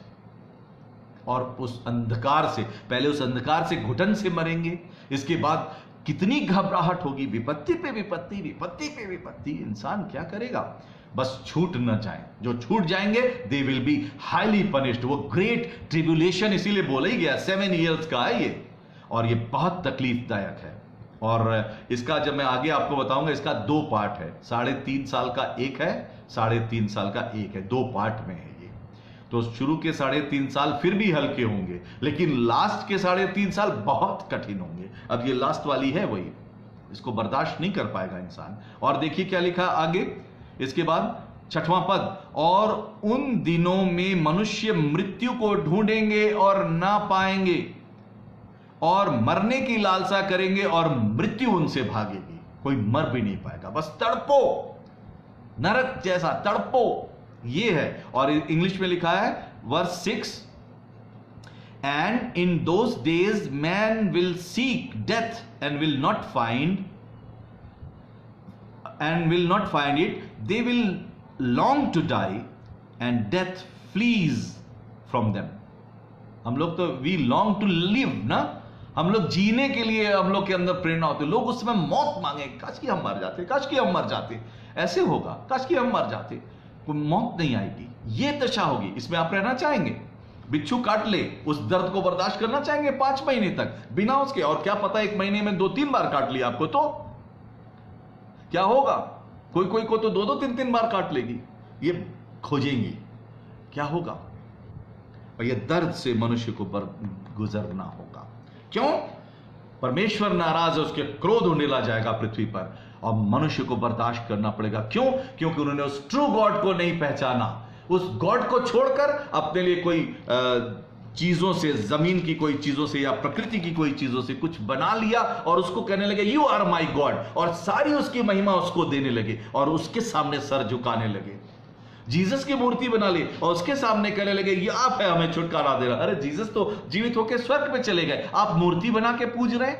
और उस अंधकार से, पहले उस अंधकार से घुटन से मरेंगे, इसके बाद कितनी घबराहट होगी, विपत्ति पे विपत्ति, विपत्ति पे विपत्ति, इंसान क्या करेगा? बस छूट न जाए। जो छूट जाएंगे they will be highly punished. वो ग्रेट ट्रिब्यूलेशन इसीलिए बोला ही गया, 7 years का है ये, और ये बहुत तकलीफदायक है। और इसका जब मैं आगे आपको बताऊंगा, इसका 2 पार्ट है। 3.5 साल का एक है, 3.5 साल का एक है, 2 पार्ट में है ये। तो शुरू के 3.5 साल फिर भी हल्के होंगे, लेकिन लास्ट के 3.5 साल बहुत कठिन होंगे। अब ये लास्ट वाली है वही, इसको बर्दाश्त नहीं कर पाएगा इंसान। और देखिए क्या लिखा आगे, इसके बाद 6वां पद, और उन दिनों में मनुष्य मृत्यु को ढूंढेंगे और ना पाएंगे, और मरने की लालसा करेंगे और मृत्यु उनसे भागेगी। कोई मर भी नहीं पाएगा, बस तड़पो, नरक जैसा तड़पो, ये है। और इंग्लिश में लिखा है verse 6, and in those days man will seek death and will not find it, they will long to die and death flees from them. हम लोग तो वी लॉन्ग टू लिव ना, हम लोग जीने के लिए हम लोग के अंदर प्रेरणा होती है। लोग उस समय मौत मांगे, काश कि हम मर जाते, काश कि हम मर जाते, ऐसे होगा, काश कि हम मर जाते, कोई मौत नहीं आएगी, ये दशा होगी। इसमें आप रहना चाहेंगे? बिच्छू काट ले, उस दर्द को बर्दाश्त करना चाहेंगे 5 महीने तक बिना उसके? और क्या पता 1 महीने में 2-3 बार काट लिया आपको तो क्या होगा? कोई कोई को तो 2-2, 3-3 बार काट लेगी। ये खोजेंगी क्या होगा, और ये दर्द से मनुष्य को गुजरना होगा। क्यों? परमेश्वर नाराज है, उसके क्रोध उंडेला जाएगा पृथ्वी पर, और मनुष्य को बर्दाश्त करना पड़ेगा। क्यों? क्योंकि उन्होंने उस ट्रू गॉड को नहीं पहचाना। उस गॉड को छोड़कर अपने लिए कोई चीजों से, जमीन की कोई चीजों से या प्रकृति की कोई चीजों से कुछ बना लिया, और उसको कहने लगे यू आर माई गॉड, और सारी उसकी महिमा उसको देने लगे, और उसके सामने सर झुकाने लगे। जीसस की मूर्ति बना ली और उसके सामने कहने लगे ये आप है, हमें छुटकारा दे रहा। अरे जीसस तो जीवित होकर स्वर्ग में चले गए, आप मूर्ति बना के पूज रहे।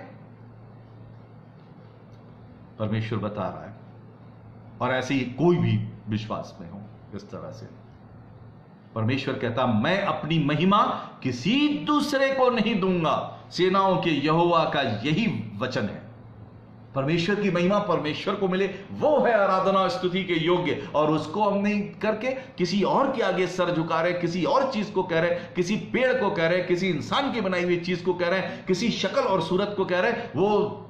परमेश्वर बता रहा है, और ऐसे ही कोई भी विश्वास में हो इस तरह से, परमेश्वर कहता मैं अपनी महिमा किसी दूसरे को नहीं दूंगा। सेनाओं के यहोवा का यही वचन है। परमेश्वर की महिमा परमेश्वर को मिले, वो है आराधना स्तुति के योग्य, और उसको हम नहीं करके किसी और के आगे सर झुका रहे, किसी और चीज को कह रहे, किसी पेड़ को कह रहे, किसी इंसान की बनाई हुई चीज को कह रहे, किसी शक्ल और सूरत को कह रहे, वो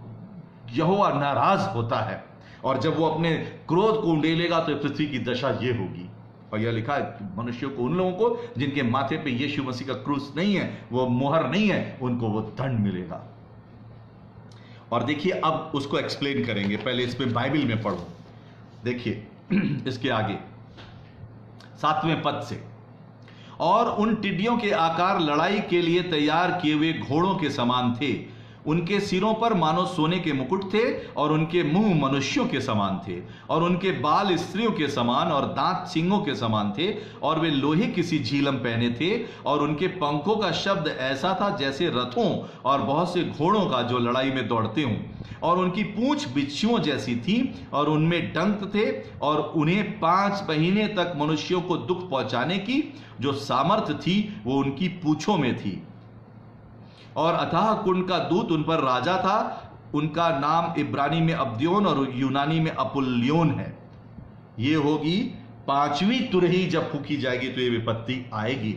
यहोवा नाराज होता है। और जब वो अपने क्रोध को उंडेलेगा तो पृथ्वी की दशा ये होगी। और यह लिखा है मनुष्यों को, उन लोगों को जिनके माथे पे यीशु मसीह का क्रूस नहीं है, वो मोहर नहीं है, उनको वो दंड मिलेगा। और देखिए अब उसको एक्सप्लेन करेंगे, पहले इसमें बाइबल में पढ़ो। देखिए इसके आगे 7वें पद से, और उन टिड्डियों के आकार लड़ाई के लिए तैयार किए हुए घोड़ों के समान थे, उनके सिरों पर मानो सोने के मुकुट थे, और उनके मुंह मनुष्यों के समान थे, और उनके बाल स्त्रियों के समान, और दांत सिंगों के समान थे, और वे लोहे की सी झीलम पहने थे, और उनके पंखों का शब्द ऐसा था जैसे रथों और बहुत से घोड़ों का जो लड़ाई में दौड़ते हों, और उनकी पूंछ बिच्छुओं जैसी थी, और उनमें डंक थे, और उन्हें 5 महीने तक मनुष्यों को दुख पहुंचाने की जो सामर्थ्य थी वो उनकी पूंछों में थी। और अथाह कुंड का दूत उन पर राजा था, उनका नाम इब्रानी में अब्द्योन और यूनानी में अपुल्योन है। ये होगी 5वीं तुरही, जब फूकी जाएगी तो ये विपत्ति आएगी।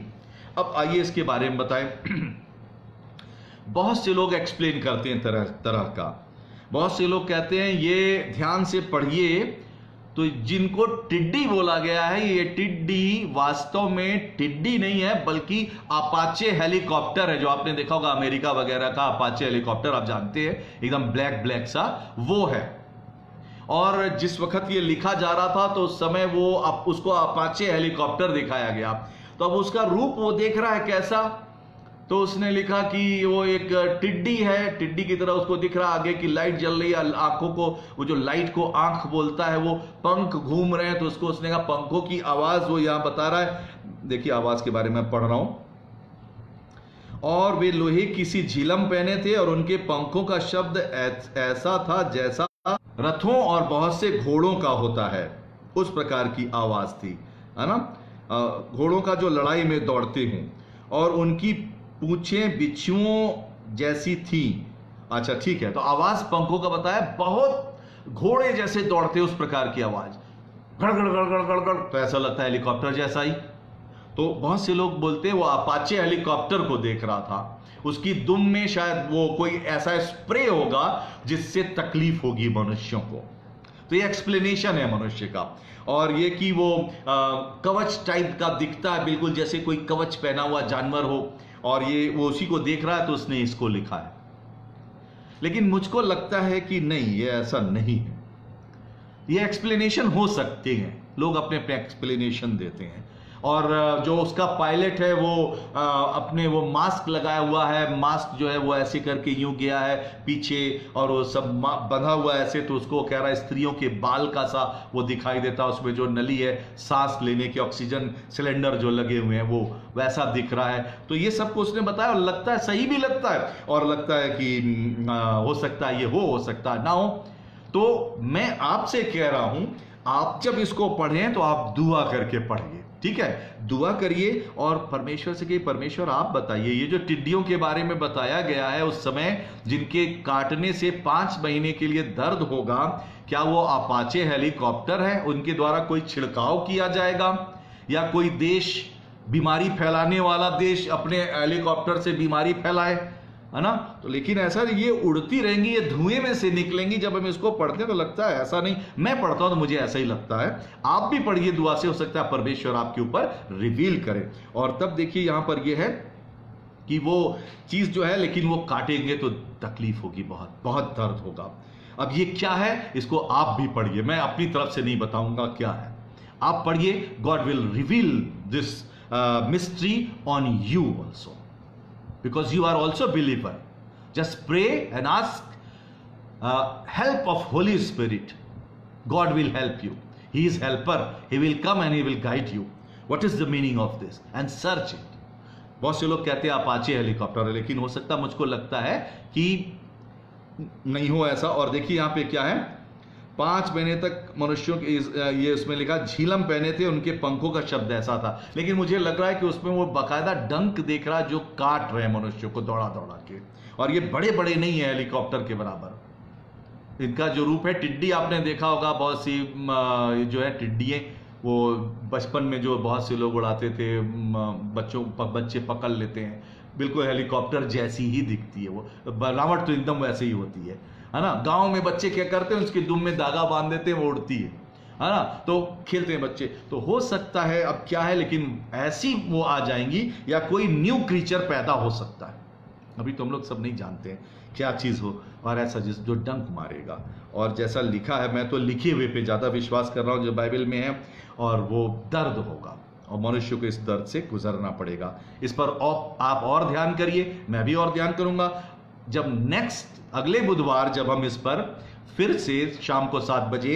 अब आइए इसके बारे में बताएं। बहुत से लोग एक्सप्लेन करते हैं तरह तरह का। बहुत से लोग कहते हैं ये ध्यान से पढ़िए, तो जिनको टिड्डी बोला गया है, ये टिड्डी वास्तव में टिड्डी नहीं है, बल्कि अपाचे हेलीकॉप्टर है। जो आपने देखा होगा अमेरिका वगैरह का अपाचे हेलीकॉप्टर, आप जानते हैं, एकदम ब्लैक ब्लैक सा, वो है। और जिस वक्त ये लिखा जा रहा था तो उस समय वो उसको अपाचे हेलीकॉप्टर दिखाया गया। तो अब उसका रूप वो देख रहा है कैसा, तो उसने लिखा कि वो एक टिड्डी है, टिड्डी की तरह उसको दिख रहा, आगे की लाइट जल रही है, आंखों को, वो जो लाइट को आंख बोलता है, वो पंख घूम रहे हैं, तो उसको उसने कहा पंखों की आवाज वो यहां बता रहा है। देखिए आवाज के बारे में पढ़ रहा हूं। और वे लोहे की सी झिलम पहने थे, और उनके पंखों का शब्द ऐसा था जैसा रथों और बहुत से घोड़ों का होता है, उस प्रकार की आवाज थी, है ना, घोड़ों का जो लड़ाई में दौड़ते हैं। और उनकी पूंछें बिच्छुओं जैसी थी, अच्छा ठीक है, तो आवाज पंखों का बताया, बहुत घोड़े जैसे दौड़ते उस प्रकार की आवाज, गड़गड़ गड़गड़ गड़गड़, तो ऐसा लगता है हेलीकॉप्टर जैसा ही। तो बहुत से लोग बोलते हैं वो अपाचे हेलीकॉप्टर को देख रहा था, उसकी दुम में शायद वो कोई ऐसा स्प्रे होगा जिससे तकलीफ होगी मनुष्यों को। तो ये एक्सप्लेनेशन है मनुष्य का। और ये कि वो कवच टाइप का दिखता है, बिल्कुल जैसे कोई कवच पहना हुआ जानवर हो, और ये वो उसी को देख रहा है, तो उसने इसको लिखा है। लेकिन मुझको लगता है कि नहीं, ये ऐसा नहीं है। ये एक्सप्लेनेशन हो सकते हैं, लोग अपने अपने एक्सप्लेनेशन देते हैं। और जो उसका पायलट है वो अपने वो मास्क लगाया हुआ है, मास्क जो है वो ऐसे करके यूं गया है पीछे, और वो सब बंधा हुआ है ऐसे, तो उसको कह रहा है स्त्रियों के बाल का सा वो दिखाई देता है, उसमें जो नली है सांस लेने के, ऑक्सीजन सिलेंडर जो लगे हुए हैं वो वैसा दिख रहा है। तो ये सबको उसने बताया, और लगता है सही भी लगता है, और लगता है कि हो सकता है ये हो सकता है ना हो। तो मैं आपसे कह रहा हूं, आप जब इसको पढ़ें तो आप दुआ करके पढ़िए, ठीक है, दुआ करिए और परमेश्वर से कहिए, परमेश्वर आप बताइए, ये जो टिड्डियों के बारे में बताया गया है उस समय जिनके काटने से 5 महीने के लिए दर्द होगा, क्या वो अपाचे हेलीकॉप्टर है? उनके द्वारा कोई छिड़काव किया जाएगा, या कोई देश, बीमारी फैलाने वाला देश अपने हेलीकॉप्टर से बीमारी फैलाए, है ना? तो लेकिन ऐसा ये उड़ती रहेंगी, ये धुएं में से निकलेंगी। जब हम इसको पढ़ते हैं तो लगता है ऐसा नहीं, मैं पढ़ता हूं तो मुझे ऐसा ही लगता है। आप भी पढ़िए दुआ से, हो सकता है परमेश्वर आपके ऊपर रिवील करे। और तब देखिए यहां पर ये है कि वो चीज जो है, लेकिन वो काटेंगे तो तकलीफ होगी, बहुत बहुत दर्द होगा। अब ये क्या है, इसको आप भी पढ़िए, मैं अपनी तरफ से नहीं बताऊंगा क्या है, आप पढ़िए। God will reveal this mystery on you also, because you are also believer. Just pray and ask help of Holy Spirit. God will help you. He is helper. He will come and he will guide you. What is the meaning of this? And search it. बहुत से लोग कहते हैं Apache helicopter है, लेकिन हो सकता, मुझको लगता है कि नहीं हो ऐसा। और देखिए यहाँ पे क्या है, 5 महीने तक मनुष्यों के ये उसमें लिखा झीलम पहने थे, उनके पंखों का शब्द ऐसा था। लेकिन मुझे लग रहा है कि उसमें वो बाकायदा डंक देख रहा है जो काट रहे हैं मनुष्यों को दौड़ा दौड़ा के, और ये बड़े बड़े नहीं है हेलीकॉप्टर के बराबर। इनका जो रूप है, टिड्डी आपने देखा होगा, बहुत सी जो है टिड्डियाँ, वो बचपन में जो बहुत से लोग उड़ाते थे, बच्चे पकड़ लेते हैं, बिल्कुल हेलीकॉप्टर जैसी ही दिखती है वो, बनावट तो एकदम वैसे ही होती है ना? गांव में बच्चे क्या करते हैं, उसकी दुम में धागा बांध देते हैं, वो उड़ती है ना? तो खेलते हैं बच्चे। तो हो सकता है, अब क्या है, लेकिन ऐसी वो आ जाएंगी, या कोई न्यू क्रीचर पैदा हो सकता है। अभी तो हम लोग सब नहीं जानते हैं क्या चीज हो, और ऐसा जिस जो डंक मारेगा। और जैसा लिखा है, मैं तो लिखे हुए पे ज्यादा विश्वास कर रहा हूं जो बाइबल में है, और वो दर्द होगा, और मनुष्य को इस दर्द से गुजरना पड़ेगा। इस पर आप और ध्यान करिए, मैं भी और ध्यान करूंगा। जब नेक्स्ट अगले बुधवार जब हम इस पर फिर से शाम को 7 बजे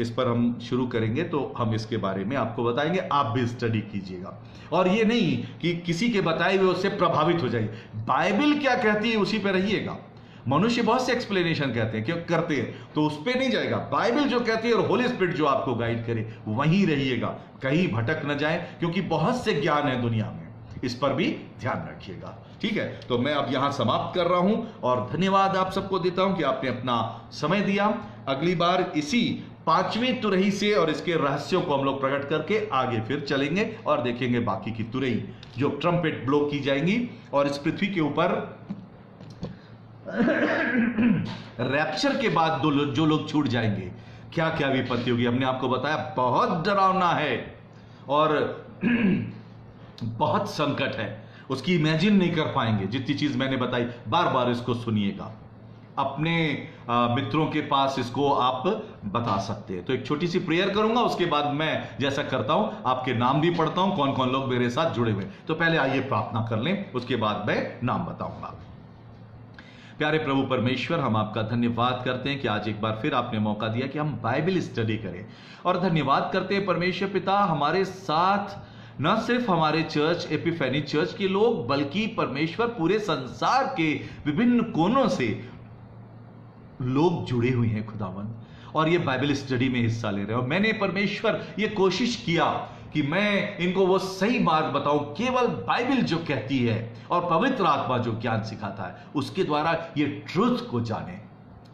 इस पर हम शुरू करेंगे, तो हम इसके बारे में आपको बताएंगे। आप भी स्टडी कीजिएगा, और ये नहीं कि किसी के बताए हुए उससे प्रभावित हो जाइए। बाइबल क्या कहती है उसी पे रहिएगा। मनुष्य बहुत से एक्सप्लेनेशन कहते हैं, क्यों करते हैं, तो उस पर नहीं जाएगा। बाइबल जो कहती है और होली स्पिरिट जो आपको गाइड करे, वहीं रहिएगा, कहीं भटक न जाए, क्योंकि बहुत से ज्ञान है दुनिया में, इस पर भी ध्यान रखिएगा, ठीक है? तो मैं अब यहां समाप्त कर रहा हूं, और धन्यवाद आप सबको देता हूं कि आपने अपना समय दिया। अगली बार इसी 5वीं तुरही से और इसके रहस्यों को हम लोग प्रकट करके आगे फिर चलेंगे, और देखेंगे बाकी की तुरही जो ट्रम्पेट ब्लो की जाएंगी, और इस पृथ्वी के ऊपर रैप्चर के बाद जो लोग छूट जाएंगे, क्या क्या विपत्ति होगी। हमने आपको बताया बहुत डरावना है और बहुत संकट है, उसकी इमेजिन नहीं कर पाएंगे जितनी चीज मैंने बताई। बार बार इसको सुनिएगा, अपने मित्रों के पास इसको आप बता सकते हैं। तो एक छोटी सी प्रेयर करूंगा, उसके बाद मैं जैसा करता हूं आपके नाम भी पढ़ता हूं, कौन कौन लोग मेरे साथ जुड़े हुए। तो पहले आइए प्रार्थना कर लें, उसके बाद मैं नाम बताऊंगा। प्यारे प्रभु परमेश्वर, हम आपका धन्यवाद करते हैं कि आज एक बार फिर आपने मौका दिया कि हम बाइबल स्टडी करें, और धन्यवाद करते हैं परमेश्वर पिता, हमारे साथ न सिर्फ हमारे चर्च एपिफेनी चर्च के लोग, बल्कि परमेश्वर पूरे संसार के विभिन्न कोनों से लोग जुड़े हुए हैं खुदावन, और ये बाइबल स्टडी में हिस्सा ले रहे हैं। और मैंने परमेश्वर ये कोशिश किया कि मैं इनको वो सही मार्ग बताऊं। केवल बाइबल जो कहती है और पवित्र आत्मा जो ज्ञान सिखाता है उसके द्वारा ये ट्रुथ को जाने।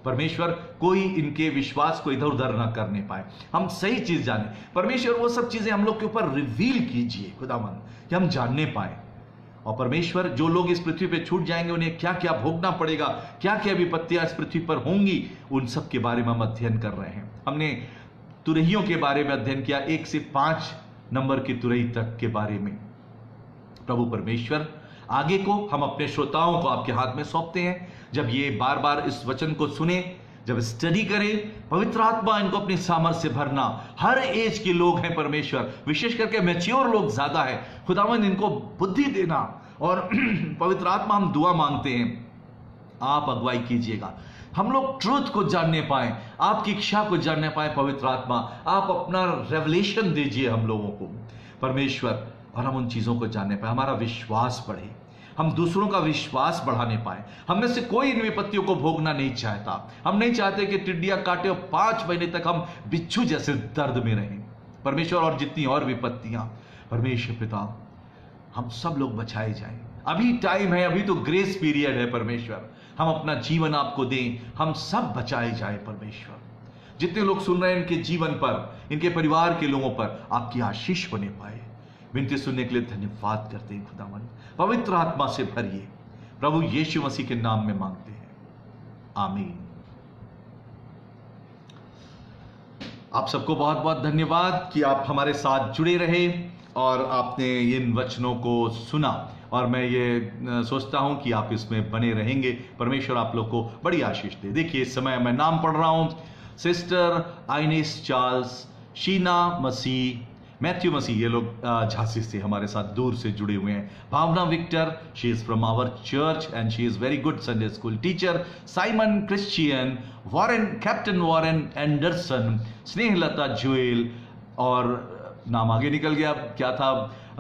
परमेश्वर कोई इनके विश्वास को इधर उधर ना करने पाए, हम सही चीज जाने। परमेश्वर वो सब चीजें हम लोग के ऊपर रिवील कीजिए खुदावन, कि हम जानने पाए। और परमेश्वर जो लोग इस पृथ्वी पे छूट जाएंगे उन्हें क्या क्या भोगना पड़ेगा, क्या क्या विपत्तियां इस पृथ्वी पर होंगी, उन सब के बारे में हम अध्ययन कर रहे हैं। हमने तुरहियों के बारे में अध्ययन किया, 1 से 5 नंबर की तुरही तक के बारे में। प्रभु परमेश्वर आगे को हम अपने श्रोताओं को आपके हाथ में सौंपते हैं। जब ये बार बार इस वचन को सुने, जब स्टडी करें, पवित्र आत्मा इनको अपनी सामर्थ से भरना। हर एज के लोग हैं परमेश्वर, विशेष करके मैच्योर लोग ज्यादा है, खुदावंद इनको बुद्धि देना। और पवित्र आत्मा हम दुआ मांगते हैं, आप अगुवाई कीजिएगा, हम लोग ट्रूथ को जानने पाए, आपकी इच्छा को जानने पाए। पवित्र आत्मा आप अपना रेवलेशन दीजिए हम लोगों को परमेश्वर, और हम उन चीजों को जानने पाए, हमारा विश्वास बढ़े, हम दूसरों का विश्वास बढ़ाने पाए। हम में से कोई इन विपत्तियों को भोगना नहीं चाहता। हम नहीं चाहते कि टिड्डियां काटे और 5 महीने तक हम बिच्छू जैसे दर्द में रहें परमेश्वर, और जितनी और विपत्तियां। परमेश्वर पिता, हम सब लोग बचाए जाएं। अभी टाइम है, अभी तो ग्रेस पीरियड है परमेश्वर, हम अपना जीवन आपको दें, हम सब बचाए जाए परमेश्वर। जितने लोग सुन रहे हैं इनके जीवन पर, इनके परिवार के लोगों पर आपकी आशीष होने पाए। विनती सुनने के लिए धन्यवाद करते हैं खुदावन, पवित्र आत्मा से भरिए। प्रभु यीशु मसीह के नाम में मांगते हैं, आमीन। आप सबको बहुत बहुत धन्यवाद कि आप हमारे साथ जुड़े रहे और आपने इन वचनों को सुना, और मैं ये सोचता हूं कि आप इसमें बने रहेंगे। परमेश्वर आप लोग को बड़ी आशीष दे। देखिए इस समय मैं नाम पढ़ रहा हूं, सिस्टर आइनेस चार्ल्स, शीना मसीह, मैथ्यू मसीह, ये लोग झांसी से हमारे साथ दूर से जुड़े हुए हैं। Bhavna Victor, she is from our church and she is very good Sunday school teacher. Simon Christian, Warren, captain Warren Anderson, Snehlata Jewel, और नाम आगे निकल गया, क्या था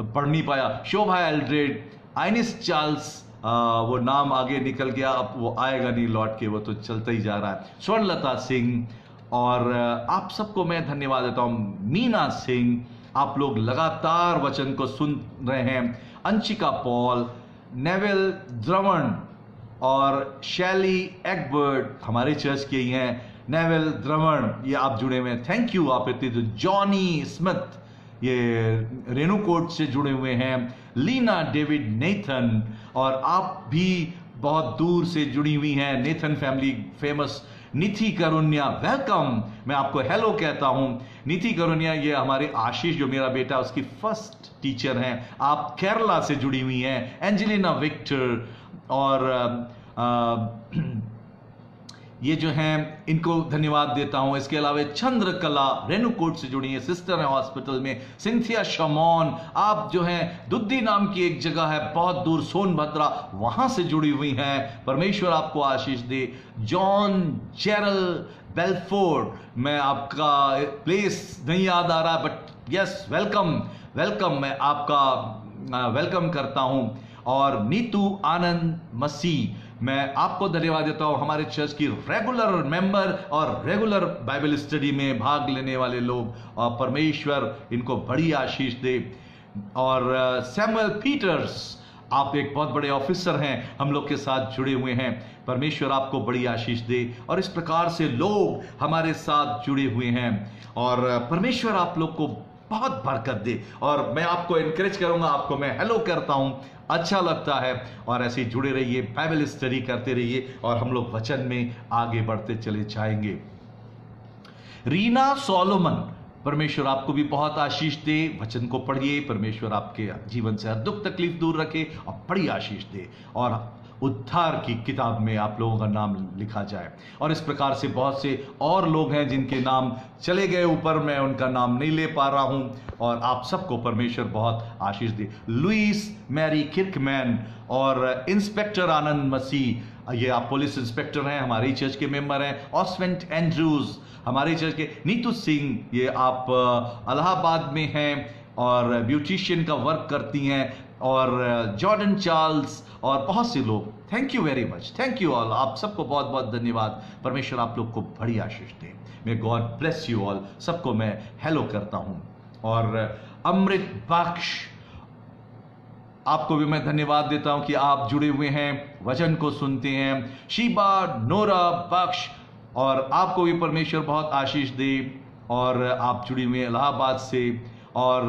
पढ़ नहीं पाया, शोभा एल्ड्रेड, आइनिस चार्ल्स, वो नाम आगे निकल गया, अब वो आएगा नहीं लौट के, वो तो चलता ही जा रहा है। स्वर्णलता सिंह, और आप सबको मैं धन्यवाद देता हूं। मीना सिंह, आप लोग लगातार वचन को सुन रहे हैं। अंशिका पॉल, नेविल द्रवण और शैली एगबर्ट हमारे चर्च के ही हैं। नेविल द्रवण, ये आप जुड़े हुए हैं, थैंक यू। आप इतने। जॉनी स्मिथ, ये रेणुकोट से जुड़े हुए हैं। लीना डेविड नेथन, और आप भी बहुत दूर से जुड़ी हुई हैं, नेथन फैमिली फेमस। निथि करुण्या, वेलकम, मैं आपको हेलो कहता हूं। निथि करुण्या, ये हमारे आशीष जो मेरा बेटा उसकी फर्स्ट टीचर हैं, आप केरला से जुड़ी हुई हैं। एंजेलिना विक्टर, और ये जो हैं इनको धन्यवाद देता हूं। इसके अलावा चंद्रकला रेणुकोट से जुड़ी है, सिस्टर है हॉस्पिटल में। सिंथिया शमौन, आप जो हैं दुद्दी नाम की एक जगह है बहुत दूर, सोनभद्रा, वहां से जुड़ी हुई हैं। परमेश्वर आपको आशीष दे। जॉन जेरल बेलफोर्ड, मैं आपका प्लेस नहीं याद आ रहा, बट यस, वेलकम वेलकम, मैं आपका वेलकम करता हूं। और नीतू आनंद मसीह, मैं आपको धन्यवाद देता हूं। हमारे चर्च की रेगुलर मेंबर और रेगुलर बाइबल स्टडी में भाग लेने वाले लोग, और परमेश्वर इनको बड़ी आशीष दे। और सैमुअल पीटर्स, आप एक बहुत बड़े ऑफिसर हैं, हम लोग के साथ जुड़े हुए हैं, परमेश्वर आपको बड़ी आशीष दे। और इस प्रकार से लोग हमारे साथ जुड़े हुए हैं, और परमेश्वर आप लोग को बहुत बरकत दे। और मैं आपको एनकरेज करूंगा, आपको मैं हेलो करता हूं, अच्छा लगता है, और ऐसे जुड़े रहिए, बाइबल स्टडी करते रहिए, और हम लोग वचन में आगे बढ़ते चले जाएंगे। रीना सोलोमन, परमेश्वर आपको भी बहुत आशीष दे। वचन को पढ़िए, परमेश्वर आपके जीवन से हर दुख तकलीफ दूर रखे और बड़ी आशीष दे, और उद्धार की किताब में आप लोगों का नाम लिखा जाए। और इस प्रकार से बहुत से और लोग हैं जिनके नाम चले गए ऊपर, मैं उनका नाम नहीं ले पा रहा हूं, और आप सबको परमेश्वर बहुत आशीष दे। लुइस मैरी किर्कमैन और इंस्पेक्टर आनंद मसीह, ये आप पुलिस इंस्पेक्टर हैं, हमारे चर्च के मेंबर हैं। ऑस्वेंट एंड्रूज, हमारे चर्च के। नीतू सिंह, ये आप इलाहाबाद में हैं और ब्यूटिशियन का वर्क करती हैं। और जॉर्डन चार्ल्स, और बहुत से लोग, thank you very much, thank you all, आप सबको बहुत बहुत धन्यवाद। परमेश्वर आप लोग को बड़ी आशीष दे। May God bless you all, सबको मैं हेलो करता हूं, और अमृत बख्श, आपको भी मैं धन्यवाद देता हूं कि आप जुड़े हुए हैं, वचन को सुनते हैं। शीबा नोरा बख्श, और आपको भी परमेश्वर बहुत आशीष दे। और आप जुड़ी हुए हैं इलाहाबाद से और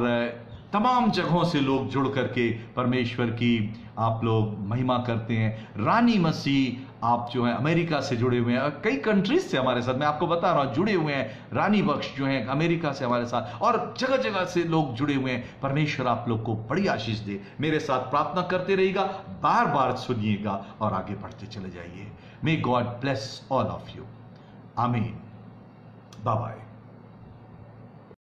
तमाम जगहों से लोग जुड़ करके परमेश्वर की आप लोग महिमा करते हैं। रानी मसीह, आप जो हैं अमेरिका से जुड़े हुए हैं और कई कंट्रीज से हमारे साथ, मैं आपको बता रहा हूं, जुड़े हुए हैं। रानी बख्श जो हैं अमेरिका से हमारे साथ, और जगह जगह से लोग जुड़े हुए हैं। परमेश्वर आप लोग को बड़ी आशीष दे। मेरे साथ प्रार्थना करते रहिएगा, बार बार सुनिएगा और आगे बढ़ते चले जाइए। May God bless all of you. आमीन। Bye bye.